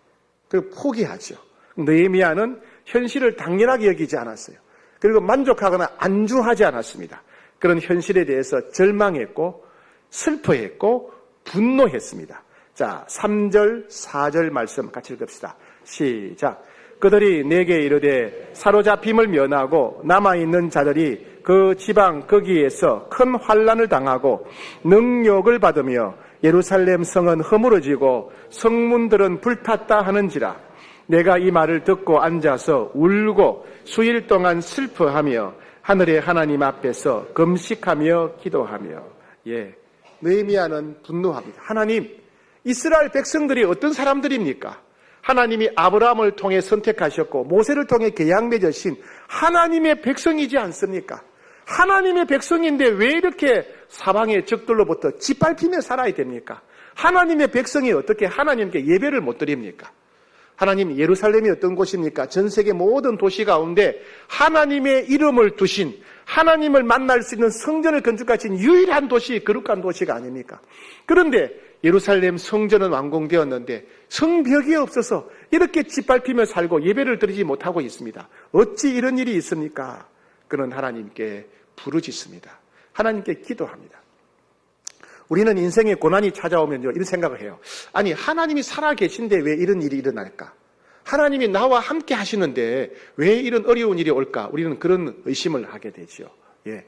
그리고 포기하죠. 느헤미야는 현실을 당연하게 여기지 않았어요. 그리고 만족하거나 안주하지 않았습니다. 그런 현실에 대해서 절망했고 슬퍼했고 분노했습니다. 자, 3절, 4절 말씀 같이 읽읍시다. 시작. 그들이 내게 이르되 사로잡힘을 면하고 남아있는 자들이 그 지방 거기에서 큰 환난을 당하고 능욕을 받으며 예루살렘 성은 허물어지고 성문들은 불탔다 하는지라. 내가 이 말을 듣고 앉아서 울고 수일 동안 슬퍼하며 하늘의 하나님 앞에서 금식하며 기도하며. 예, 느헤미야는 분노합니다. 하나님, 이스라엘 백성들이 어떤 사람들입니까? 하나님이 아브라함을 통해 선택하셨고 모세를 통해 계약 맺으신 하나님의 백성이지 않습니까? 하나님의 백성인데 왜 이렇게 사방의 적들로부터 짓밟히며 살아야 됩니까? 하나님의 백성이 어떻게 하나님께 예배를 못 드립니까? 하나님, 예루살렘이 어떤 곳입니까? 전 세계 모든 도시 가운데 하나님의 이름을 두신, 하나님을 만날 수 있는 성전을 건축하신 유일한 도시, 거룩한 도시가 아닙니까? 그런데 예루살렘 성전은 완공되었는데 성벽이 없어서 이렇게 짓밟히며 살고 예배를 드리지 못하고 있습니다. 어찌 이런 일이 있습니까? 그는 하나님께 부르짖습니다. 하나님께 기도합니다. 우리는 인생에 고난이 찾아오면요, 이런 생각을 해요. 아니, 하나님이 살아계신데 왜 이런 일이 일어날까? 하나님이 나와 함께 하시는데 왜 이런 어려운 일이 올까? 우리는 그런 의심을 하게 되죠. 예.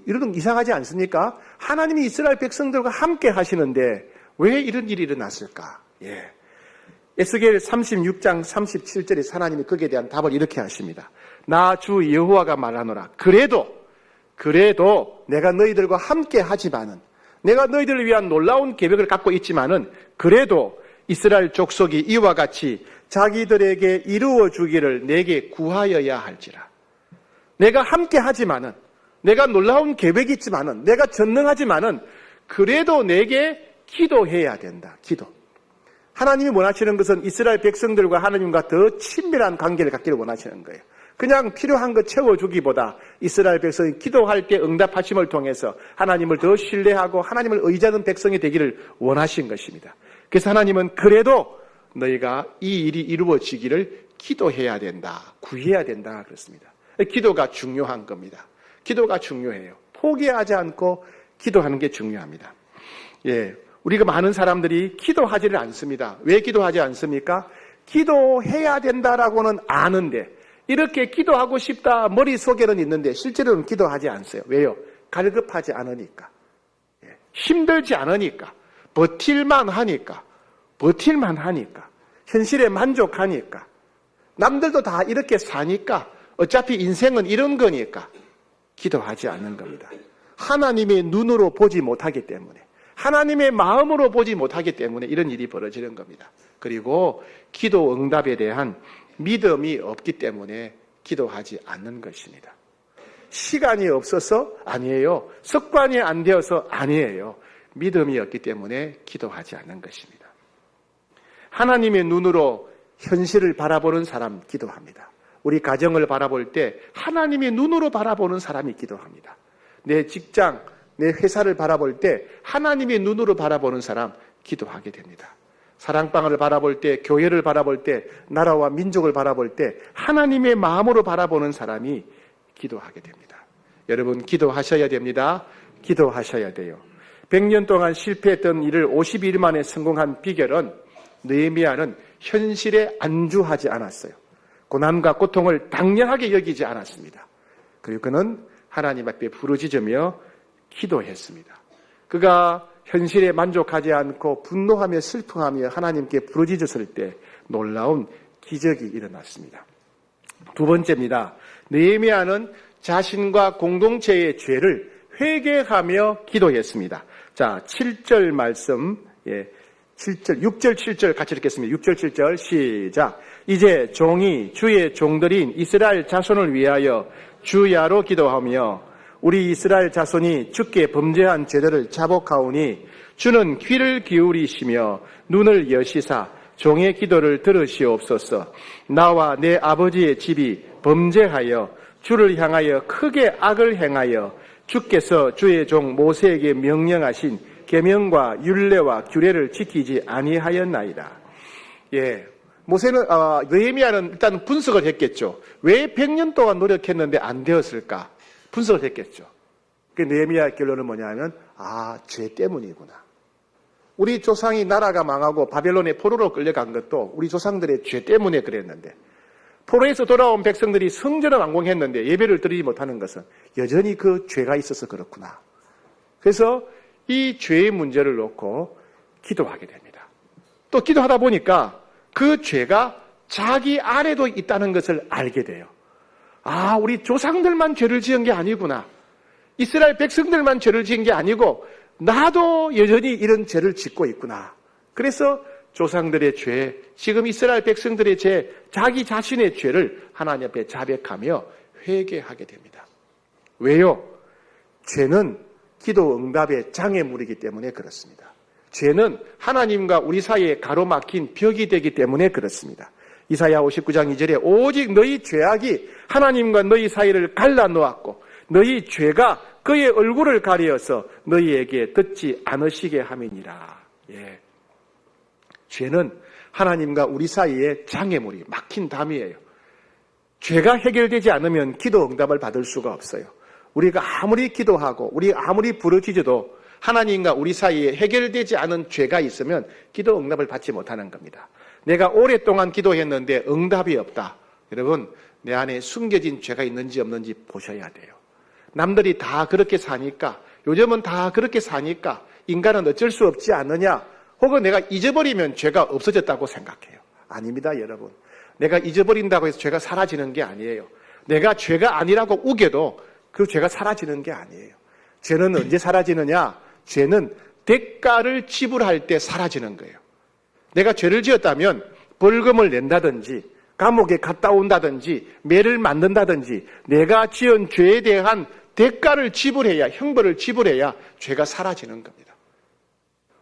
이런 이상하지 않습니까? 하나님이 이스라엘 백성들과 함께 하시는데 왜 이런 일이 일어났을까? 예. 에스겔 36장 37절에 하나님이 거기에 대한 답을 이렇게 하십니다. 나 주 여호와가 말하노라. 그래도 내가 너희들과 함께 하지만은, 내가 너희들을 위한 놀라운 계획을 갖고 있지만은, 그래도 이스라엘 족속이 이와 같이 자기들에게 이루어 주기를 내게 구하여야 할지라. 내가 함께 하지만은, 내가 놀라운 계획이 있지만은, 내가 전능하지만은, 그래도 내게 기도해야 된다. 기도. 하나님이 원하시는 것은 이스라엘 백성들과 하나님과 더 친밀한 관계를 갖기를 원하시는 거예요. 그냥 필요한 것 채워주기보다 이스라엘 백성이 기도할 때 응답하심을 통해서 하나님을 더 신뢰하고 하나님을 의지하는 백성이 되기를 원하신 것입니다. 그래서 하나님은 그래도 너희가 이 일이 이루어지기를 기도해야 된다. 구해야 된다. 그렇습니다. 기도가 중요한 겁니다. 기도가 중요해요. 포기하지 않고 기도하는 게 중요합니다. 예. 우리가 많은 사람들이 기도하지를 않습니다. 왜 기도하지 않습니까? 기도해야 된다라고는 아는데, 이렇게 기도하고 싶다 머릿속에는 있는데 실제로는 기도하지 않어요. 왜요? 갈급하지 않으니까. 힘들지 않으니까. 버틸만 하니까. 현실에 만족하니까. 남들도 다 이렇게 사니까. 어차피 인생은 이런 거니까. 기도하지 않는 겁니다. 하나님의 눈으로 보지 못하기 때문에, 하나님의 마음으로 보지 못하기 때문에 이런 일이 벌어지는 겁니다. 그리고 기도 응답에 대한 믿음이 없기 때문에 기도하지 않는 것입니다. 시간이 없어서 아니에요. 습관이 안 되어서 아니에요. 믿음이 없기 때문에 기도하지 않는 것입니다. 하나님의 눈으로 현실을 바라보는 사람 기도합니다. 우리 가정을 바라볼 때 하나님의 눈으로 바라보는 사람이 기도합니다. 내 직장, 내 회사를 바라볼 때 하나님의 눈으로 바라보는 사람 기도하게 됩니다. 사랑방을 바라볼 때, 교회를 바라볼 때, 나라와 민족을 바라볼 때 하나님의 마음으로 바라보는 사람이 기도하게 됩니다. 여러분 기도하셔야 됩니다. 기도하셔야 돼요. 100년 동안 실패했던 일을 52일 만에 성공한 비결은 느헤미야는 현실에 안주하지 않았어요. 고난과 고통을 당연하게 여기지 않았습니다. 그리고 그는 하나님 앞에 부르짖으며 기도했습니다. 그가 현실에 만족하지 않고 분노하며 슬퍼하며 하나님께 부르짖었을 때 놀라운 기적이 일어났습니다. 두 번째입니다. 느헤미야는 자신과 공동체의 죄를 회개하며 기도했습니다. 자, 7절 말씀, 6절, 7절 같이 읽겠습니다. 6절, 7절 시작. 이제 종이 주의 종들인 이스라엘 자손을 위하여 주야로 기도하며 우리 이스라엘 자손이 주께 범죄한 죄들을 자복하오니 주는 귀를 기울이시며 눈을 여시사 종의 기도를 들으시옵소서. 나와 내 아버지의 집이 범죄하여 주를 향하여 크게 악을 행하여 주께서 주의 종 모세에게 명령하신 계명과 율례와 규례를 지키지 아니하였나이다. 예, 모세는 느헤미야는 일단 분석을 했겠죠. 왜 100년 동안 노력했는데 안 되었을까? 분석을 했겠죠. 그 느헤미야의 결론은 뭐냐면 죄 때문이구나. 우리 조상이 나라가 망하고 바벨론의 포로로 끌려간 것도 우리 조상들의 죄 때문에 그랬는데, 포로에서 돌아온 백성들이 성전을 완공했는데 예배를 드리지 못하는 것은 여전히 그 죄가 있어서 그렇구나. 그래서 이 죄의 문제를 놓고 기도하게 됩니다. 또 기도하다 보니까 그 죄가 자기 안에도 있다는 것을 알게 돼요. 우리 조상들만 죄를 지은 게 아니구나. 이스라엘 백성들만 죄를 지은 게 아니고 나도 여전히 이런 죄를 짓고 있구나. 그래서 조상들의 죄, 지금 이스라엘 백성들의 죄, 자기 자신의 죄를 하나님 앞에 자백하며 회개하게 됩니다. 왜요? 죄는 기도 응답의 장애물이기 때문에 그렇습니다. 죄는 하나님과 우리 사이에 가로막힌 벽이 되기 때문에 그렇습니다. 이사야 59장 2절에 오직 너희 죄악이 하나님과 너희 사이를 갈라놓았고 너희 죄가 그의 얼굴을 가리어서 너희에게 듣지 않으시게 함이니라. 예. 죄는 하나님과 우리 사이에 장애물이 막힌 담이에요. 죄가 해결되지 않으면 기도 응답을 받을 수가 없어요. 우리가 아무리 기도하고 우리 아무리 부르짖어도 하나님과 우리 사이에 해결되지 않은 죄가 있으면 기도 응답을 받지 못하는 겁니다. 내가 오랫동안 기도했는데 응답이 없다. 여러분, 내 안에 숨겨진 죄가 있는지 없는지 보셔야 돼요. 남들이 다 그렇게 사니까, 요즘은 다 그렇게 사니까 인간은 어쩔 수 없지 않느냐, 혹은 내가 잊어버리면 죄가 없어졌다고 생각해요. 아닙니다, 여러분. 내가 잊어버린다고 해서 죄가 사라지는 게 아니에요. 내가 죄가 아니라고 우겨도 그 죄가 사라지는 게 아니에요. 죄는 언제 사라지느냐? 죄는 대가를 지불할 때 사라지는 거예요. 내가 죄를 지었다면 벌금을 낸다든지 감옥에 갔다 온다든지 매를 만든다든지 내가 지은 죄에 대한 대가를 지불해야, 형벌을 지불해야 죄가 사라지는 겁니다.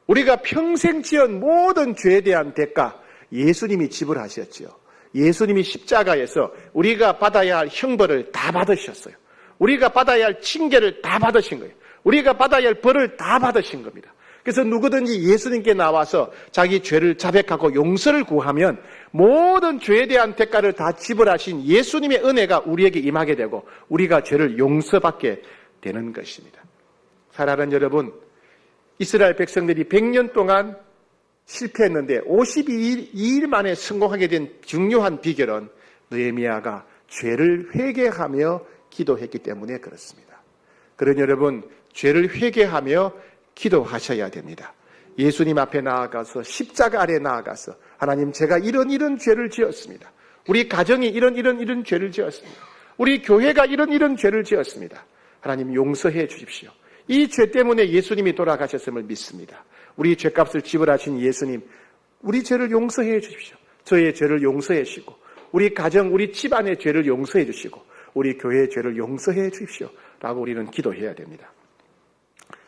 우리가 평생 지은 모든 죄에 대한 대가 예수님이 지불하셨지요. 예수님이 십자가에서 우리가 받아야 할 형벌을 다 받으셨어요. 우리가 받아야 할 징계를 다 받으신 거예요. 우리가 받아야 할 벌을 다 받으신 겁니다. 그래서 누구든지 예수님께 나와서 자기 죄를 자백하고 용서를 구하면 모든 죄에 대한 대가를 다 지불하신 예수님의 은혜가 우리에게 임하게 되고 우리가 죄를 용서받게 되는 것입니다. 사랑하는 여러분, 이스라엘 백성들이 100년 동안 실패했는데 52일 만에 성공하게 된 중요한 비결은 느헤미야가 죄를 회개하며 기도했기 때문에 그렇습니다. 그러니 여러분, 죄를 회개하며 기도하셔야 됩니다. 예수님 앞에 나아가서 십자가 아래 나아가서 하나님, 제가 이런 죄를 지었습니다. 우리 가정이 이런 죄를 지었습니다. 우리 교회가 이런 죄를 지었습니다. 하나님 용서해 주십시오. 이 죄 때문에 예수님이 돌아가셨음을 믿습니다. 우리 죄값을 지불하신 예수님, 우리 죄를 용서해 주십시오. 저의 죄를 용서해 주시고 우리 가정, 우리 집안의 죄를 용서해 주시고 우리 교회의 죄를 용서해 주십시오 라고 우리는 기도해야 됩니다.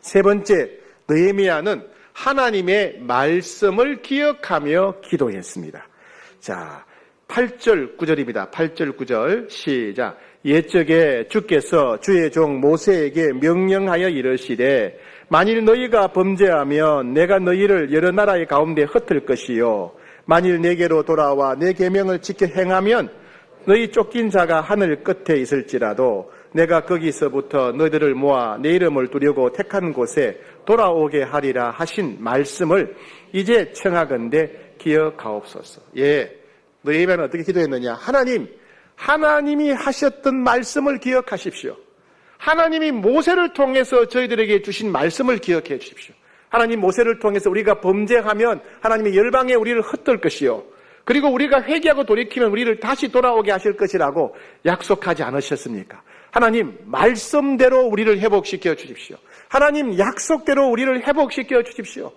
세 번째, 느헤미야는 하나님의 말씀을 기억하며 기도했습니다. 자, 8절 9절입니다. 8절 9절 시작. 옛적에 주께서 주의 종 모세에게 명령하여 이르시되 만일 너희가 범죄하면 내가 너희를 여러 나라의 가운데 흩을 것이요 만일 내게로 돌아와 내 계명을 지켜 행하면 너희 쫓긴 자가 하늘 끝에 있을지라도 내가 거기서부터 너희들을 모아 내 이름을 두려고 택한 곳에 돌아오게 하리라 하신 말씀을 이제 청하건대 기억하옵소서. 예, 느헤미야는 어떻게 기도했느냐? 하나님이 하셨던 말씀을 기억하십시오. 하나님이 모세를 통해서 저희들에게 주신 말씀을 기억해 주십시오. 하나님 모세를 통해서 우리가 범죄하면 하나님이 열방에 우리를 흩을 것이요 그리고 우리가 회개하고 돌이키면 우리를 다시 돌아오게 하실 것이라고 약속하지 않으셨습니까? 하나님 말씀대로 우리를 회복시켜 주십시오. 하나님 약속대로 우리를 회복시켜 주십시오.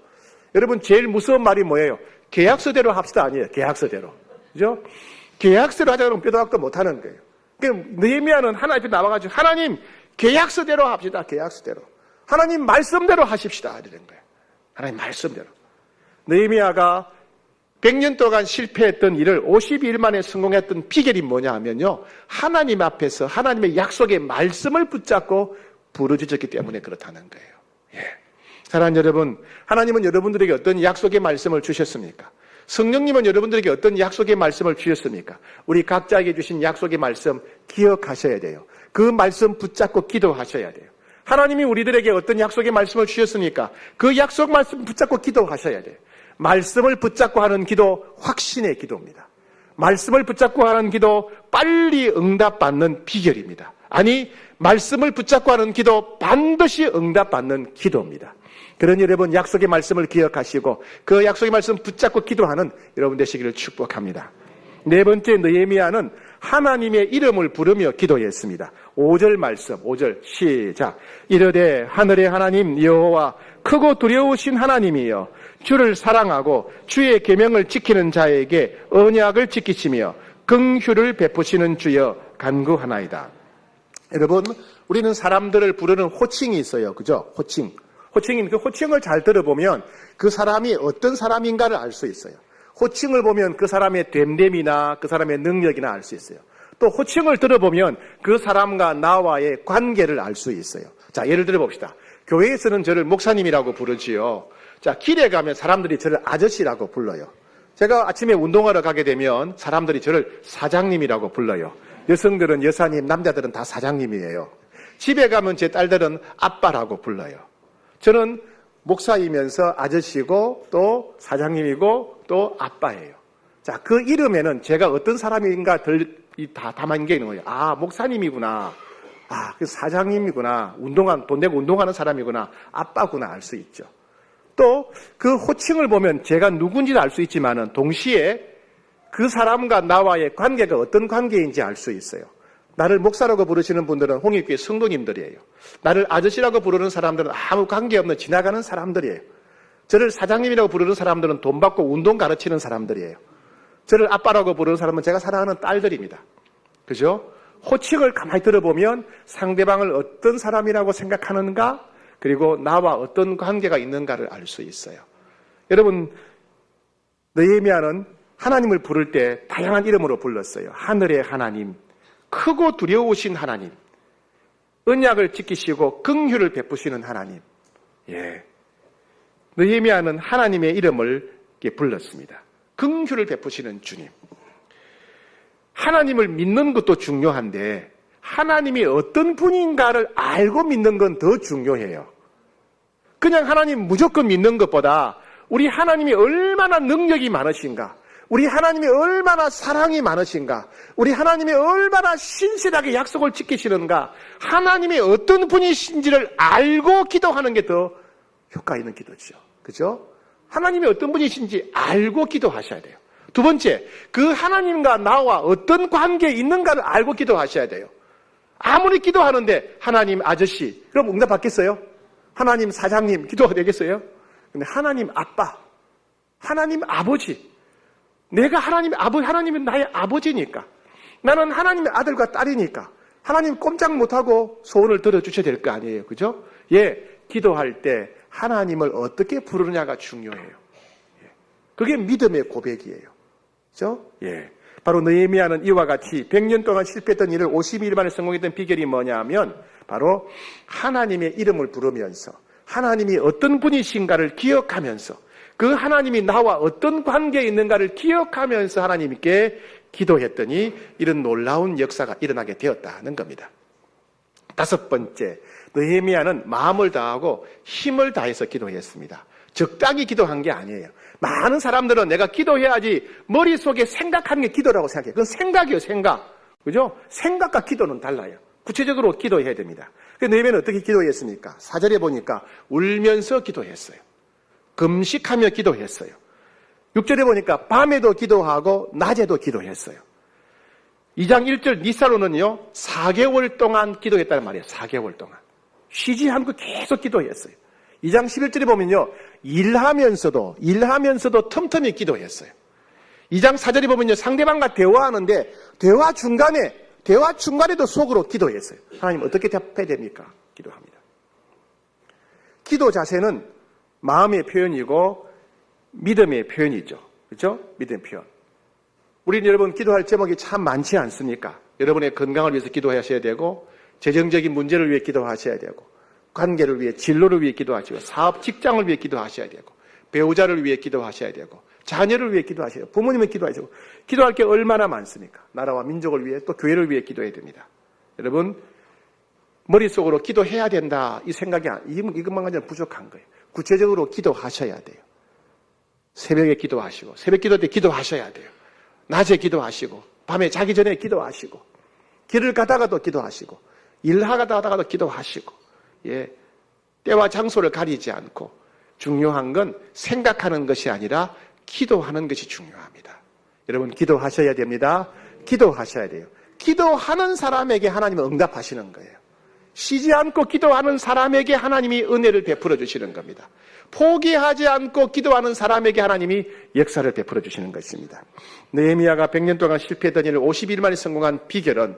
여러분, 제일 무서운 말이 뭐예요? 계약서대로 합시다 아니에요. 계약서대로. 그죠? 계약서로 하자 그러면 뼈도 박도 못하는 거예요. 그러니까 느헤미야는 하나님 앞에 나와가지고 하나님 계약서대로 합시다. 계약서대로. 하나님 말씀대로 하십시다. 이런 거예요. 하나님 말씀대로. 느헤미야가 100년 동안 실패했던 일을 52일 만에 성공했던 비결이 뭐냐 하면요, 하나님 앞에서 하나님의 약속의 말씀을 붙잡고 부르짖었기 때문에 그렇다는 거예요. 예. 사랑하는 여러분, 하나님은 여러분들에게 어떤 약속의 말씀을 주셨습니까? 성령님은 여러분들에게 어떤 약속의 말씀을 주셨습니까? 우리 각자에게 주신 약속의 말씀 기억하셔야 돼요. 그 말씀 붙잡고 기도하셔야 돼요. 하나님이 우리들에게 어떤 약속의 말씀을 주셨습니까? 그 약속 말씀 붙잡고 기도하셔야 돼요. 말씀을 붙잡고 하는 기도, 확신의 기도입니다. 말씀을 붙잡고 하는 기도, 빨리 응답받는 비결입니다. 아니, 말씀을 붙잡고 하는 기도, 반드시 응답받는 기도입니다. 그러니 여러분, 약속의 말씀을 기억하시고 그 약속의 말씀 붙잡고 기도하는 여러분 되시기를 축복합니다. 네 번째, 느헤미야는 하나님의 이름을 부르며 기도했습니다. 5절 말씀, 5절 시작. 이르되 하늘의 하나님 여호와 크고 두려우신 하나님이여 주를 사랑하고 주의 계명을 지키는 자에게 언약을 지키시며 긍휼을 베푸시는 주여 간구하나이다. 여러분, 우리는 사람들을 부르는 호칭이 있어요. 그죠? 호칭인 그 호칭을 잘 들어보면 그 사람이 어떤 사람인가를 알 수 있어요. 호칭을 보면 그 사람의 됨됨이나 그 사람의 능력이나 알 수 있어요. 또 호칭을 들어보면 그 사람과 나와의 관계를 알 수 있어요. 자, 예를 들어 봅시다. 교회에서는 저를 목사님이라고 부르지요. 자, 길에 가면 사람들이 저를 아저씨라고 불러요. 제가 아침에 운동하러 가게 되면 사람들이 저를 사장님이라고 불러요. 여성들은 여사님, 남자들은 다 사장님이에요. 집에 가면 제 딸들은 아빠라고 불러요. 저는 목사이면서 아저씨고 또 사장님이고 또 아빠예요. 자, 그 이름에는 제가 어떤 사람인가 다 담은 게 있는 거예요. 아, 목사님이구나. 아, 그 사장님이구나. 돈 내고 운동하는 사람이구나. 아빠구나 알 수 있죠. 또 그 호칭을 보면 제가 누군지도 알 수 있지만은 동시에 그 사람과 나와의 관계가 어떤 관계인지 알 수 있어요. 나를 목사라고 부르시는 분들은 홍익교회 성도님들이에요. 나를 아저씨라고 부르는 사람들은 아무 관계없는 지나가는 사람들이에요. 저를 사장님이라고 부르는 사람들은 돈 받고 운동 가르치는 사람들이에요. 저를 아빠라고 부르는 사람은 제가 사랑하는 딸들입니다. 그죠? 호칭을 가만히 들어보면 상대방을 어떤 사람이라고 생각하는가, 그리고 나와 어떤 관계가 있는가를 알 수 있어요. 여러분, 느헤미야는 하나님을 부를 때 다양한 이름으로 불렀어요. 하늘의 하나님, 크고 두려우신 하나님, 언약을 지키시고 긍휼을 베푸시는 하나님. 예. 느헤미야는 하나님의 이름을 이렇게 불렀습니다. 긍휼을 베푸시는 주님. 하나님을 믿는 것도 중요한데 하나님이 어떤 분인가를 알고 믿는 건 더 중요해요. 그냥 하나님 무조건 믿는 것보다 우리 하나님이 얼마나 능력이 많으신가, 우리 하나님이 얼마나 사랑이 많으신가, 우리 하나님이 얼마나 신실하게 약속을 지키시는가, 하나님이 어떤 분이신지를 알고 기도하는 게 더 효과 있는 기도죠. 그죠? 하나님이 어떤 분이신지 알고 기도하셔야 돼요. 두 번째, 그 하나님과 나와 어떤 관계에 있는가를 알고 기도하셔야 돼요. 아무리 기도하는데 하나님 아저씨, 그럼 응답 받겠어요? 하나님 사장님, 기도가 되겠어요? 근데 하나님 아빠, 하나님 아버지, 내가 하나님은 나의 아버지니까, 나는 하나님의 아들과 딸이니까 하나님 꼼짝 못하고 소원을 들어주셔야 될 거 아니에요. 그죠? 예, 기도할 때 하나님을 어떻게 부르느냐가 중요해요. 그게 믿음의 고백이에요. 그죠? 예. 바로 느헤미야는 이와 같이 100년 동안 실패했던 일을 52일 만에 성공했던 비결이 뭐냐 하면 바로 하나님의 이름을 부르면서 하나님이 어떤 분이신가를 기억하면서 그 하나님이 나와 어떤 관계에 있는가를 기억하면서 하나님께 기도했더니 이런 놀라운 역사가 일어나게 되었다는 겁니다. 다섯 번째, 느헤미야는 마음을 다하고 힘을 다해서 기도했습니다. 적당히 기도한 게 아니에요. 많은 사람들은 내가 기도해야지 머릿속에 생각하는 게 기도라고 생각해요. 그건 생각이에요, 생각. 그죠? 생각과 기도는 달라요. 구체적으로 기도해야 됩니다. 그래서 느헤미야는 어떻게 기도했습니까? 4절에 보니까 울면서 기도했어요. 금식하며 기도했어요. 6절에 보니까 밤에도 기도하고 낮에도 기도했어요. 2장 1절 니사로는요 4개월 동안 기도했다는 말이에요. 4개월 동안 쉬지 않고 계속 기도했어요. 2장 11절에 보면요 일하면서도 틈틈이 기도했어요. 2장 4절에 보면요 상대방과 대화하는데 대화 중간에도 속으로 기도했어요. 하나님 어떻게 답해야 됩니까? 기도합니다. 기도 자세는 마음의 표현이고 믿음의 표현이죠. 그렇죠? 믿음의 표현. 우리 여러분 기도할 제목이 참 많지 않습니까? 여러분의 건강을 위해서 기도하셔야 되고 재정적인 문제를 위해 기도하셔야 되고 관계를 위해 진로를 위해 기도하시고 사업 직장을 위해 기도하셔야 되고 배우자를 위해 기도하셔야 되고 자녀를 위해 기도하셔야 되고 부모님을 기도하시고 기도할 게 얼마나 많습니까? 나라와 민족을 위해 또 교회를 위해 기도해야 됩니다. 여러분 머릿속으로 기도해야 된다 이 생각이 이것만 가지고 부족한 거예요. 구체적으로 기도하셔야 돼요. 새벽에 기도하시고 새벽 기도 때 기도하셔야 돼요. 낮에 기도하시고 밤에 자기 전에 기도하시고 길을 가다가도 기도하시고 일하다가도 기도하시고 예, 때와 장소를 가리지 않고 중요한 건 생각하는 것이 아니라 기도하는 것이 중요합니다. 여러분 기도하셔야 됩니다. 기도하셔야 돼요. 기도하는 사람에게 하나님은 응답하시는 거예요. 쉬지 않고 기도하는 사람에게 하나님이 은혜를 베풀어 주시는 겁니다. 포기하지 않고 기도하는 사람에게 하나님이 역사를 베풀어 주시는 것입니다. 느헤미야가 100년 동안 실패했던 일을 50일 만에 성공한 비결은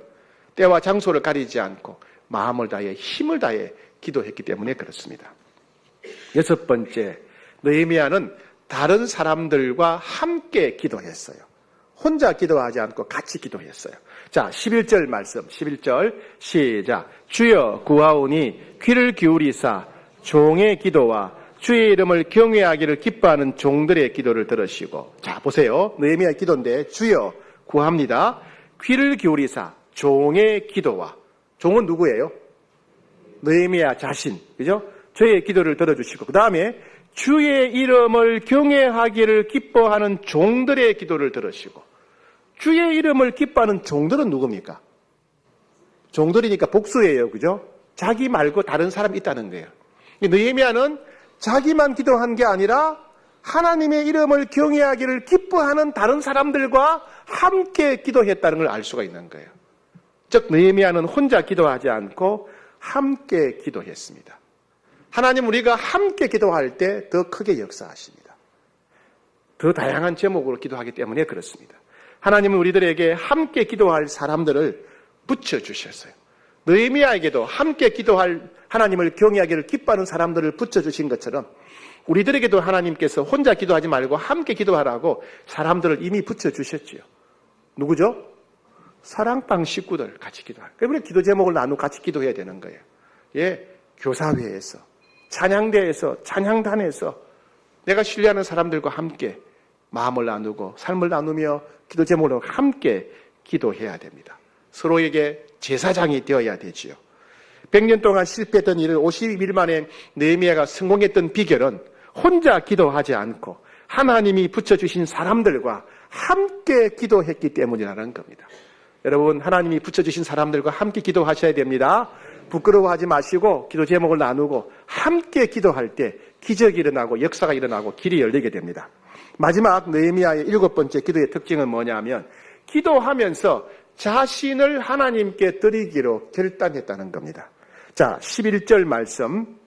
때와 장소를 가리지 않고 마음을 다해 힘을 다해 기도했기 때문에 그렇습니다. 여섯 번째, 느헤미야는 다른 사람들과 함께 기도했어요. 혼자 기도하지 않고 같이 기도했어요. 자, 11절 말씀, 11절 시작. 주여 구하오니 귀를 기울이사 종의 기도와 주의 이름을 경외하기를 기뻐하는 종들의 기도를 들으시고. 자, 보세요. 느헤미야의 기도인데 주여 구합니다. 귀를 기울이사 종의 기도와, 종은 누구예요? 느헤미야 자신, 그죠? 저의 기도를 들어주시고 그 다음에 주의 이름을 경외하기를 기뻐하는 종들의 기도를 들으시고, 주의 이름을 기뻐하는 종들은 누굽니까? 종들이니까 복수예요. 그죠? 자기 말고 다른 사람이 있다는 거예요. 느헤미야는 자기만 기도한 게 아니라 하나님의 이름을 경외하기를 기뻐하는 다른 사람들과 함께 기도했다는 걸 알 수가 있는 거예요. 즉 느헤미야는 혼자 기도하지 않고 함께 기도했습니다. 하나님, 우리가 함께 기도할 때 더 크게 역사하십니다. 더 다양한 제목으로 기도하기 때문에 그렇습니다. 하나님은 우리들에게 함께 기도할 사람들을 붙여주셨어요. 느헤미야에게도 함께 기도할, 하나님을 경외하기를 기뻐하는 사람들을 붙여주신 것처럼 우리들에게도 하나님께서 혼자 기도하지 말고 함께 기도하라고 사람들을 이미 붙여주셨지요. 누구죠? 사랑방 식구들 같이 기도할. 그러면 기도 제목을 나누고 같이 기도해야 되는 거예요. 예, 교사회에서, 찬양대에서, 찬양단에서 내가 신뢰하는 사람들과 함께 마음을 나누고 삶을 나누며 기도 제목으로 함께 기도해야 됩니다. 서로에게 제사장이 되어야 되지요. 100년 동안 실패했던 일을 50일 만에 느헤미야가 성공했던 비결은 혼자 기도하지 않고 하나님이 붙여주신 사람들과 함께 기도했기 때문이라는 겁니다. 여러분, 하나님이 붙여주신 사람들과 함께 기도하셔야 됩니다. 부끄러워하지 마시고 기도 제목을 나누고 함께 기도할 때 기적이 일어나고 역사가 일어나고 길이 열리게 됩니다. 마지막 느헤미야의 7번째 기도의 특징은 뭐냐면 기도하면서 자신을 하나님께 드리기로 결단했다는 겁니다. 자, 11절 말씀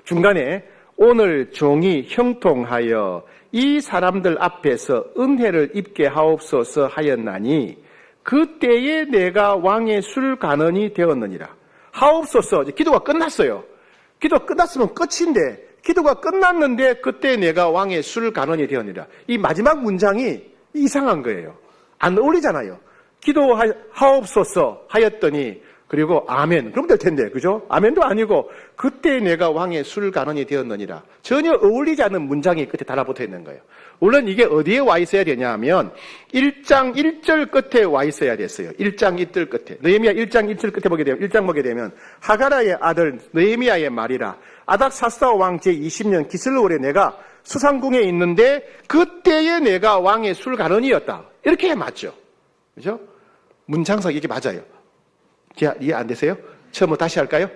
중간에 오늘 종이 형통하여 이 사람들 앞에서 은혜를 입게 하옵소서 하였나니 그때에 내가 왕의 술간원이 되었느니라. 하옵소서, 기도가 끝났어요. 기도 끝났으면 끝인데 기도가 끝났는데 그때 내가 왕의 술간원이 되었느니라. 이 마지막 문장이 이상한 거예요. 안 어울리잖아요. 기도하옵소서 하였더니 그리고 아멘. 그럼 될 텐데, 그죠? 아멘도 아니고 그때 내가 왕의 술간원이 되었느니라. 전혀 어울리지 않는 문장이 끝에 달라붙어 있는 거예요. 물론 이게 어디에 와 있어야 되냐면 1장 1절 끝에 와 있어야 됐어요. 1장 1절 끝에. 느헤미야 1장 1절 끝에 보게 되면 1장 보게 되면 하가라의 아들 느헤미야의 말이라 아닥사스다 왕 제20년 기슬월에 내가 수상궁에 있는데 그때에 내가 왕의 술간원이었다. 이렇게 맞죠? 그죠? 문장석 이게 맞아요. 이해 안 되세요? 처음부터 다시 할까요?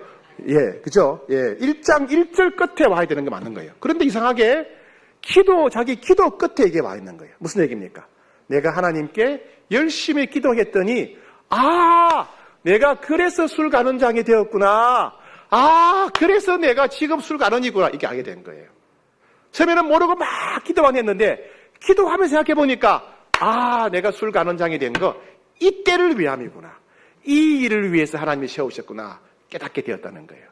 예, 그죠? 예, 1장 1절 끝에 와야 되는 게 맞는 거예요. 그런데 이상하게 자기 기도 끝에 이게 와 있는 거예요. 무슨 얘기입니까? 내가 하나님께 열심히 기도했더니 내가 그래서 술간원장이 되었구나. 그래서 내가 지금 술간원이구나. 이게 알게 된 거예요. 처음에는 모르고 막 기도만 했는데 기도하면서 생각해 보니까 내가 술간원장이 된 거 이때를 위함이구나. 이 일을 위해서 하나님이 세우셨구나 깨닫게 되었다는 거예요.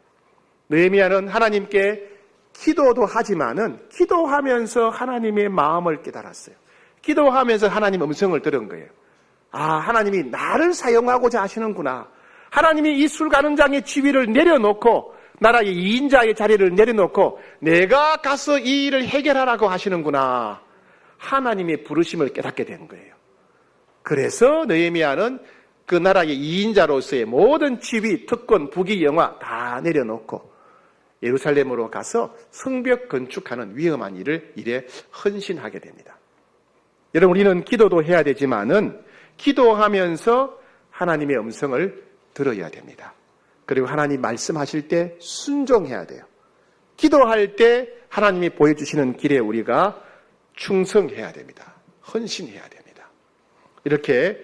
느헤미야는 하나님께 기도도 하지만은 기도하면서 하나님의 마음을 깨달았어요. 기도하면서 하나님 음성을 들은 거예요. 하나님이 나를 사용하고자 하시는구나. 하나님이 이 술간원장의 지위를 내려놓고 나라의 2인자의 자리를 내려놓고 내가 가서 이 일을 해결하라고 하시는구나. 하나님의 부르심을 깨닫게 된 거예요. 그래서 느헤미야는 그 나라의 2인자로서의 모든 지위, 특권, 부귀, 영화 다 내려놓고 예루살렘으로 가서 성벽 건축하는 위험한 일에 헌신하게 됩니다. 여러분, 우리는 기도도 해야 되지만은 기도하면서 하나님의 음성을 들어야 됩니다. 그리고 하나님 말씀하실 때 순종해야 돼요. 기도할 때 하나님이 보여주시는 길에 우리가 충성해야 됩니다. 헌신해야 됩니다. 이렇게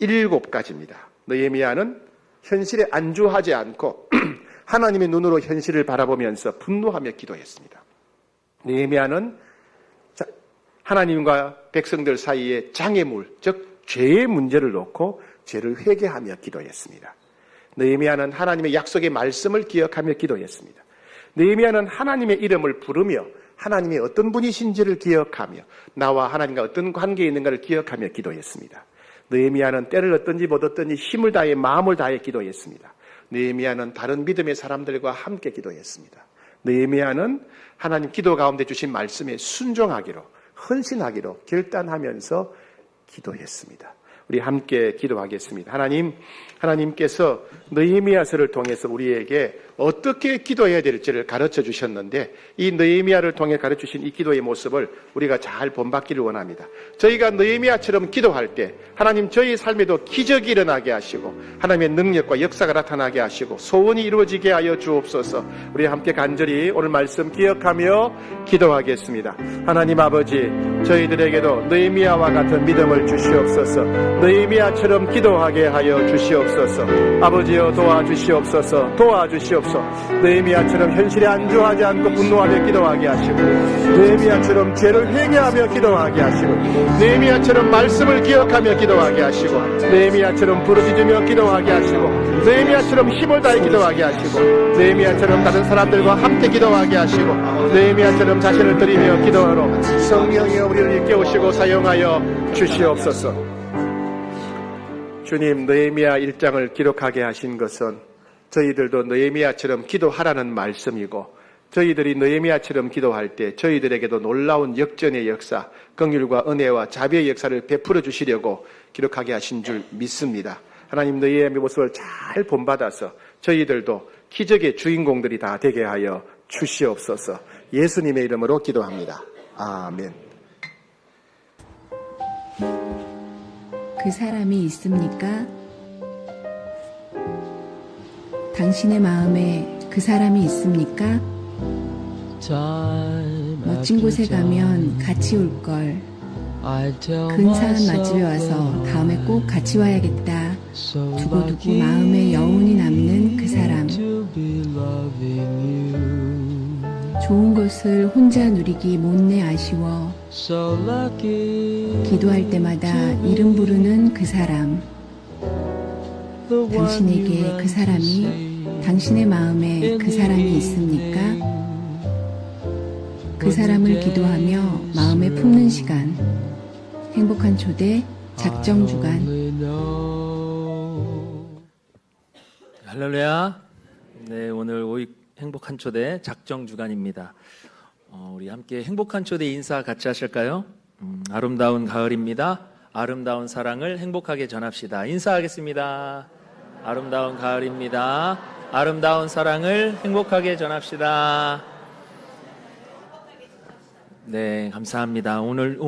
7가지입니다. 느헤미야는 현실에 안주하지 않고 하나님의 눈으로 현실을 바라보면서 분노하며 기도했습니다. 느헤미야는 하나님과 백성들 사이에 장애물, 즉 죄의 문제를 놓고 죄를 회개하며 기도했습니다. 느헤미야는 하나님의 약속의 말씀을 기억하며 기도했습니다. 느헤미야는 하나님의 이름을 부르며 하나님의 어떤 분이신지를 기억하며 나와 하나님과 어떤 관계에 있는가를 기억하며 기도했습니다. 느헤미야는 때를 얻든지 못 얻든지 힘을 다해 마음을 다해 기도했습니다. 느헤미야는 다른 믿음의 사람들과 함께 기도했습니다. 느헤미야는 하나님 기도 가운데 주신 말씀에 순종하기로 헌신하기로 결단하면서 기도했습니다. 우리 함께 기도하겠습니다. 하나님께서 느헤미야서를 통해서 우리에게 어떻게 기도해야 될지를 가르쳐 주셨는데 이 느헤미야를 통해 가르쳐 주신 이 기도의 모습을 우리가 잘 본받기를 원합니다. 저희가 느헤미야처럼 기도할 때 하나님 저희 삶에도 기적이 일어나게 하시고 하나님의 능력과 역사가 나타나게 하시고 소원이 이루어지게 하여 주옵소서. 우리 함께 간절히 오늘 말씀 기억하며 기도하겠습니다. 하나님 아버지, 저희들에게도 느헤미야와 같은 믿음을 주시옵소서. 느헤미야처럼 기도하게 하여 주시옵소서. 아버지여 도와주시옵소서. 도와주시옵소서. 느헤미야처럼 현실에 안주하지 않고 분노하며 기도하게 하시고, 느헤미야처럼 죄를 회개하며 기도하게 하시고, 느헤미야처럼 말씀을 기억하며 기도하게 하시고, 느헤미야처럼 부르짖으며 기도하게 하시고, 느헤미야처럼 힘을 다해 기도하게 하시고, 느헤미야처럼 다른 사람들과 함께 기도하게 하시고, 느헤미야처럼 자신을 드리며 기도하러 성령이여 우리를 일깨우시고 사용하여 주시옵소서. 주님, 느헤미야 1장을 기록하게 하신 것은 저희들도 느헤미야처럼 기도하라는 말씀이고, 저희들이 느헤미야처럼 기도할 때 저희들에게도 놀라운 역전의 역사, 긍휼과 은혜와 자비의 역사를 베풀어 주시려고 기록하게 하신 줄 믿습니다. 하나님, 너희의 모습을 잘 본받아서 저희들도 기적의 주인공들이 다 되게 하여 주시옵소서. 예수님의 이름으로 기도합니다. 아멘. 그 사람이 있습니까? 당신의 마음에 그 사람이 있습니까? 멋진 곳에 가면 같이 올 걸. 근사한 맛집에 와서 다음에 꼭 같이 와야겠다. 두고두고 마음에 여운이 남는 그 사람. 좋은 것을 혼자 누리기 못내 아쉬워. 기도할 때마다 이름 부르는 그 사람. 당신에게 그 사람이, 당신의 마음에 그 사람이 있습니까? 그 사람을 기도하며 마음에 품는 시간. 행복한 초대 작정 주간. 할렐루야. 네, 오늘 행복한 초대 작정 주간입니다. 우리 함께 행복한 초대 인사 같이 하실까요? 아름다운 가을입니다. 아름다운 사랑을 행복하게 전합시다. 인사하겠습니다. 아름다운 가을입니다. 아름다운 사랑을 행복하게 전합시다. 네, 감사합니다. 오늘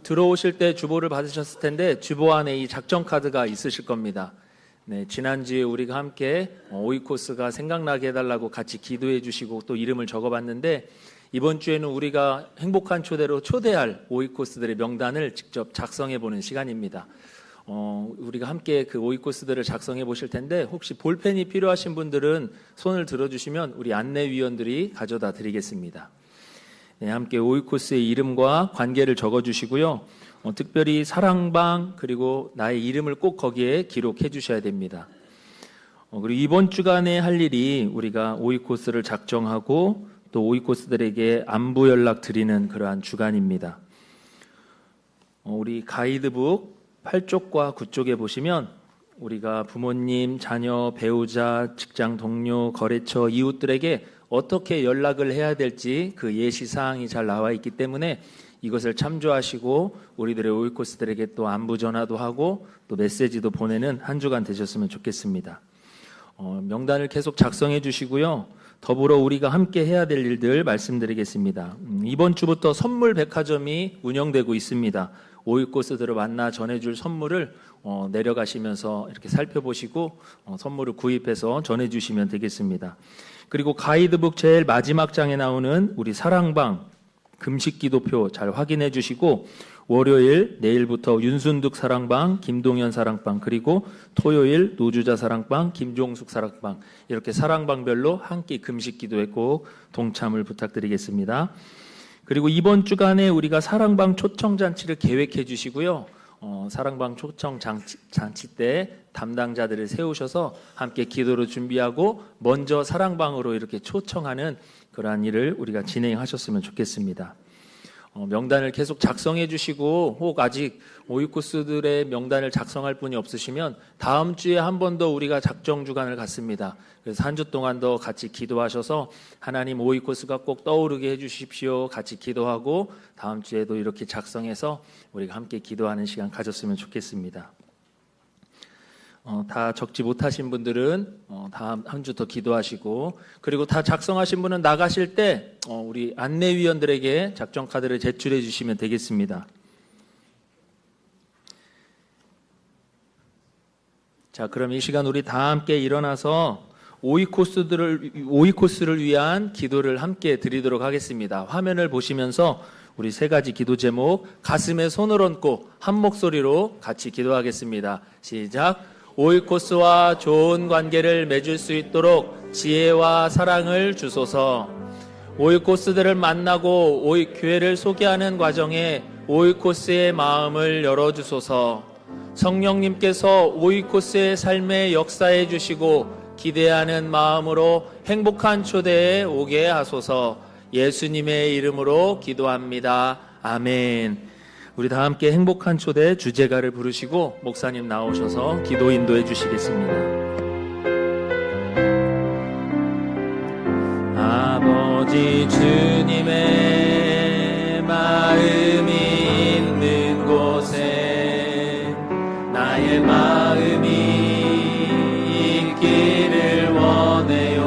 들어오실 때 주보를 받으셨을 텐데 주보 안에 이 작정 카드가 있으실 겁니다. 네, 지난주에 우리가 함께 오이코스가 생각나게 해달라고 같이 기도해 주시고 또 이름을 적어봤는데, 이번 주에는 우리가 행복한 초대로 초대할 오이코스들의 명단을 직접 작성해 보는 시간입니다. 우리가 함께 그 오이코스들을 작성해 보실 텐데, 혹시 볼펜이 필요하신 분들은 손을 들어주시면 우리 안내위원들이 가져다 드리겠습니다. 네, 함께 오이코스의 이름과 관계를 적어주시고요. 특별히 사랑방 그리고 나의 이름을 꼭 거기에 기록해 주셔야 됩니다. 그리고 이번 주간에 할 일이 우리가 오이코스를 작정하고 또 오이코스들에게 안부 연락 드리는 그러한 주간입니다. 우리 가이드북 8쪽과 9쪽에 보시면 우리가 부모님, 자녀, 배우자, 직장 동료, 거래처, 이웃들에게 어떻게 연락을 해야 될지 그 예시사항이 잘 나와 있기 때문에 이것을 참조하시고 우리들의 오이코스들에게 또 안부 전화도 하고 또 메시지도 보내는 한 주간 되셨으면 좋겠습니다. 명단을 계속 작성해 주시고요. 더불어 우리가 함께 해야 될 일들 말씀드리겠습니다. 이번 주부터 선물 백화점이 운영되고 있습니다. 오이코스들을 만나 전해줄 선물을 내려가시면서 이렇게 살펴보시고 선물을 구입해서 전해주시면 되겠습니다. 그리고 가이드북 제일 마지막 장에 나오는 우리 사랑방 금식 기도표 잘 확인해 주시고, 월요일 내일부터 윤순득 사랑방, 김동현 사랑방, 그리고 토요일 노주자 사랑방, 김종숙 사랑방, 이렇게 사랑방별로 한 끼 금식 기도에 꼭 동참을 부탁드리겠습니다. 그리고 이번 주간에 우리가 사랑방 초청잔치를 계획해 주시고요. 사랑방 초청 잔치 때 담당자들을 세우셔서 함께 기도로 준비하고 먼저 사랑방으로 이렇게 초청하는 그러한 일을 우리가 진행하셨으면 좋겠습니다. 명단을 계속 작성해 주시고, 혹 아직 오이코스들의 명단을 작성할 분이 없으시면 다음 주에 한 번 더 우리가 작정 주간을 갖습니다. 그래서 한 주 동안 더 같이 기도하셔서 하나님 오이코스가 꼭 떠오르게 해주십시오. 같이 기도하고 다음 주에도 이렇게 작성해서 우리가 함께 기도하는 시간 가졌으면 좋겠습니다. 다 적지 못하신 분들은 다음 한 주 더 기도하시고, 그리고 다 작성하신 분은 나가실 때 우리 안내위원들에게 작성 카드를 제출해 주시면 되겠습니다. 자, 그럼 이 시간 우리 다 함께 일어나서 오이코스를 위한 기도를 함께 드리도록 하겠습니다. 화면을 보시면서 우리 세 가지 기도 제목 가슴에 손을 얹고 한 목소리로 같이 기도하겠습니다. 시작. 오이코스와 좋은 관계를 맺을 수 있도록 지혜와 사랑을 주소서. 오이코스들을 만나고 교회를 소개하는 과정에 오이코스의 마음을 열어주소서. 성령님께서 오이코스의 삶에 역사해 주시고 기대하는 마음으로 행복한 초대에 오게 하소서. 예수님의 이름으로 기도합니다. 아멘. 우리 다 함께 행복한 초대 주제가를 부르시고 목사님 나오셔서 기도 인도해 주시겠습니다. 아버지 주님의 마음이 있는 곳에 나의 마음이 있기를 원해요.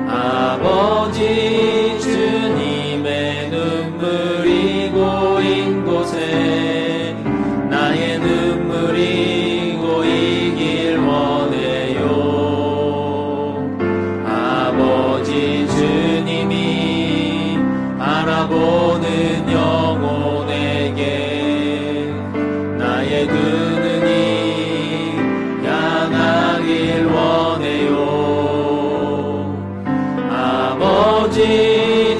아버지 주님의 눈물이 고인 곳에 나의 눈물이 고이길 원해요. 아버지 주님이 바라보는 영혼에게 나의 두 눈이 향하길 원해요. 아버지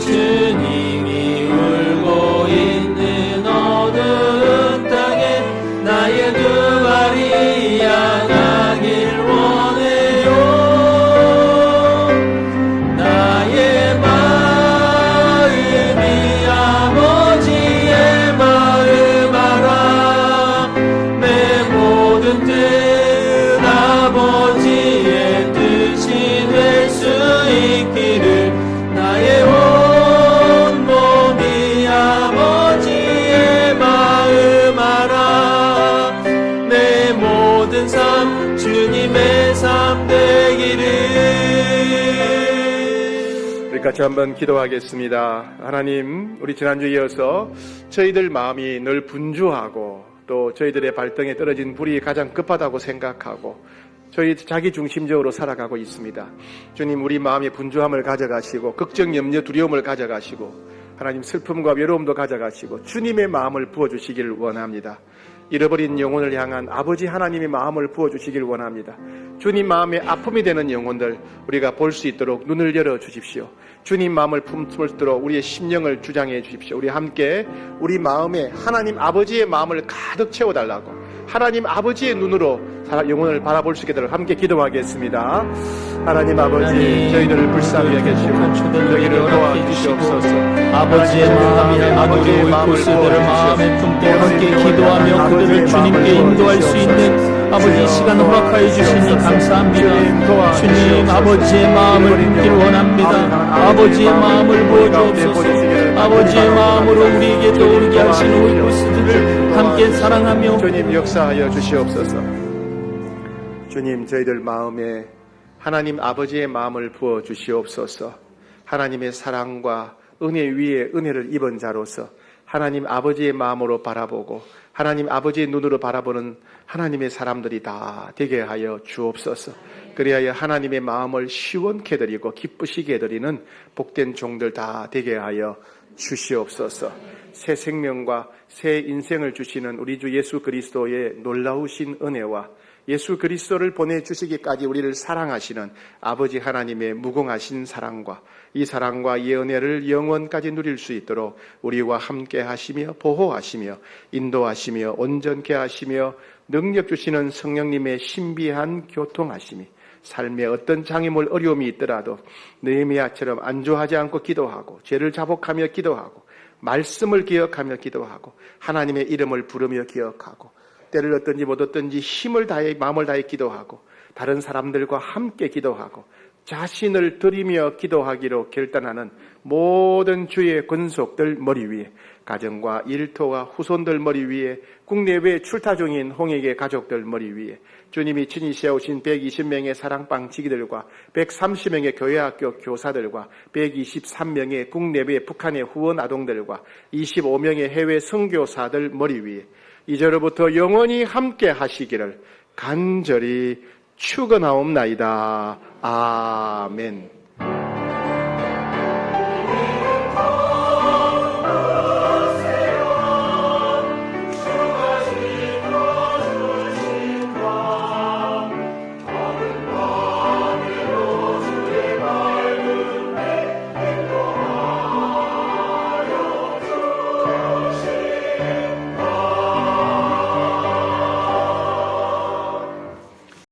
주님이 울고 있는 어두운 땅에 나의 두 발이 향하길 원해요. 나의 마음이 아버지의 마음 알아. 내 모든 뜻 아버지의 뜻이 될 수 있기를 나의 온 몸이 아버지의 마음 알아. 내 모든 삶 주님의 삶 되기를. 우리 같이 한번 기도하겠습니다. 하나님, 우리 지난주에 이어서 저희들 마음이 늘 분주하고 또 저희들의 발등에 떨어진 불이 가장 급하다고 생각하고 저희 자기 중심적으로 살아가고 있습니다. 주님, 우리 마음의 분주함을 가져가시고 걱정, 염려, 두려움을 가져가시고 하나님 슬픔과 외로움도 가져가시고 주님의 마음을 부어주시기를 원합니다. 잃어버린 영혼을 향한 아버지 하나님의 마음을 부어주시길 원합니다. 주님 마음에 아픔이 되는 영혼들 우리가 볼 수 있도록 눈을 열어주십시오. 주님 마음을 품을 수 있도록 우리의 심령을 주장해 주십시오. 우리 함께 우리 마음에 하나님 아버지의 마음을 가득 채워달라고 하나님 아버지의 눈으로 영혼을 바라볼 수 있게 되도록 함께 기도하겠습니다. 하나님 아버지, 저희들을 불쌍히 여기시고 저희를 도와주시옵소서. 아버지의 마음이 아버지의 오이코스들을 마음에 품고 함께 기도하며 그들을 주님께 인도할 수 있는 아버지 시간 허락하여 주시니 감사합니다. 주님, 아버지의 마음을 품길 원합니다. 아버지의 마음을 보여주옵소서. 아버지의 마음으로 우리에게 떠오르게 하신 오이코스들을 함께 사랑하며 주님 역사하여 주시옵소서. 주님, 저희들 마음에 하나님 아버지의 마음을 부어 주시옵소서. 하나님의 사랑과 은혜 위에 은혜를 입은 자로서 하나님 아버지의 마음으로 바라보고 하나님 아버지의 눈으로 바라보는 하나님의 사람들이 다 되게 하여 주옵소서. 그리하여 하나님의 마음을 시원케 드리고 기쁘시게 드리는 복된 종들 다 되게 하여 주시옵소서. 새 생명과 새 인생을 주시는 우리 주 예수 그리스도의 놀라우신 은혜와 예수 그리스도를 보내주시기까지 우리를 사랑하시는 아버지 하나님의 무궁하신 사랑과 이 사랑과 이 은혜를 영원까지 누릴 수 있도록 우리와 함께 하시며 보호하시며 인도하시며 온전케 하시며 능력 주시는 성령님의 신비한 교통하심이 삶에 어떤 장애물 어려움이 있더라도 느헤미야처럼 안주하지 않고 기도하고 죄를 자복하며 기도하고 말씀을 기억하며 기도하고 하나님의 이름을 부르며 기억하고 때를 얻든지 못 얻든지 힘을 다해 마음을 다해 기도하고 다른 사람들과 함께 기도하고 자신을 드리며 기도하기로 결단하는 모든 주의 권속들 머리 위에 가정과 일터와 후손들 머리 위에, 국내외 출타 중인 홍익의 가족들 머리 위에, 주님이 친히 세우신 120명의 사랑방 지기들과 130명의 교회학교 교사들과 123명의 국내외 북한의 후원 아동들과 25명의 해외 선교사들 머리 위에 이제로부터 영원히 함께 하시기를 간절히 축원하옵나이다. 아멘.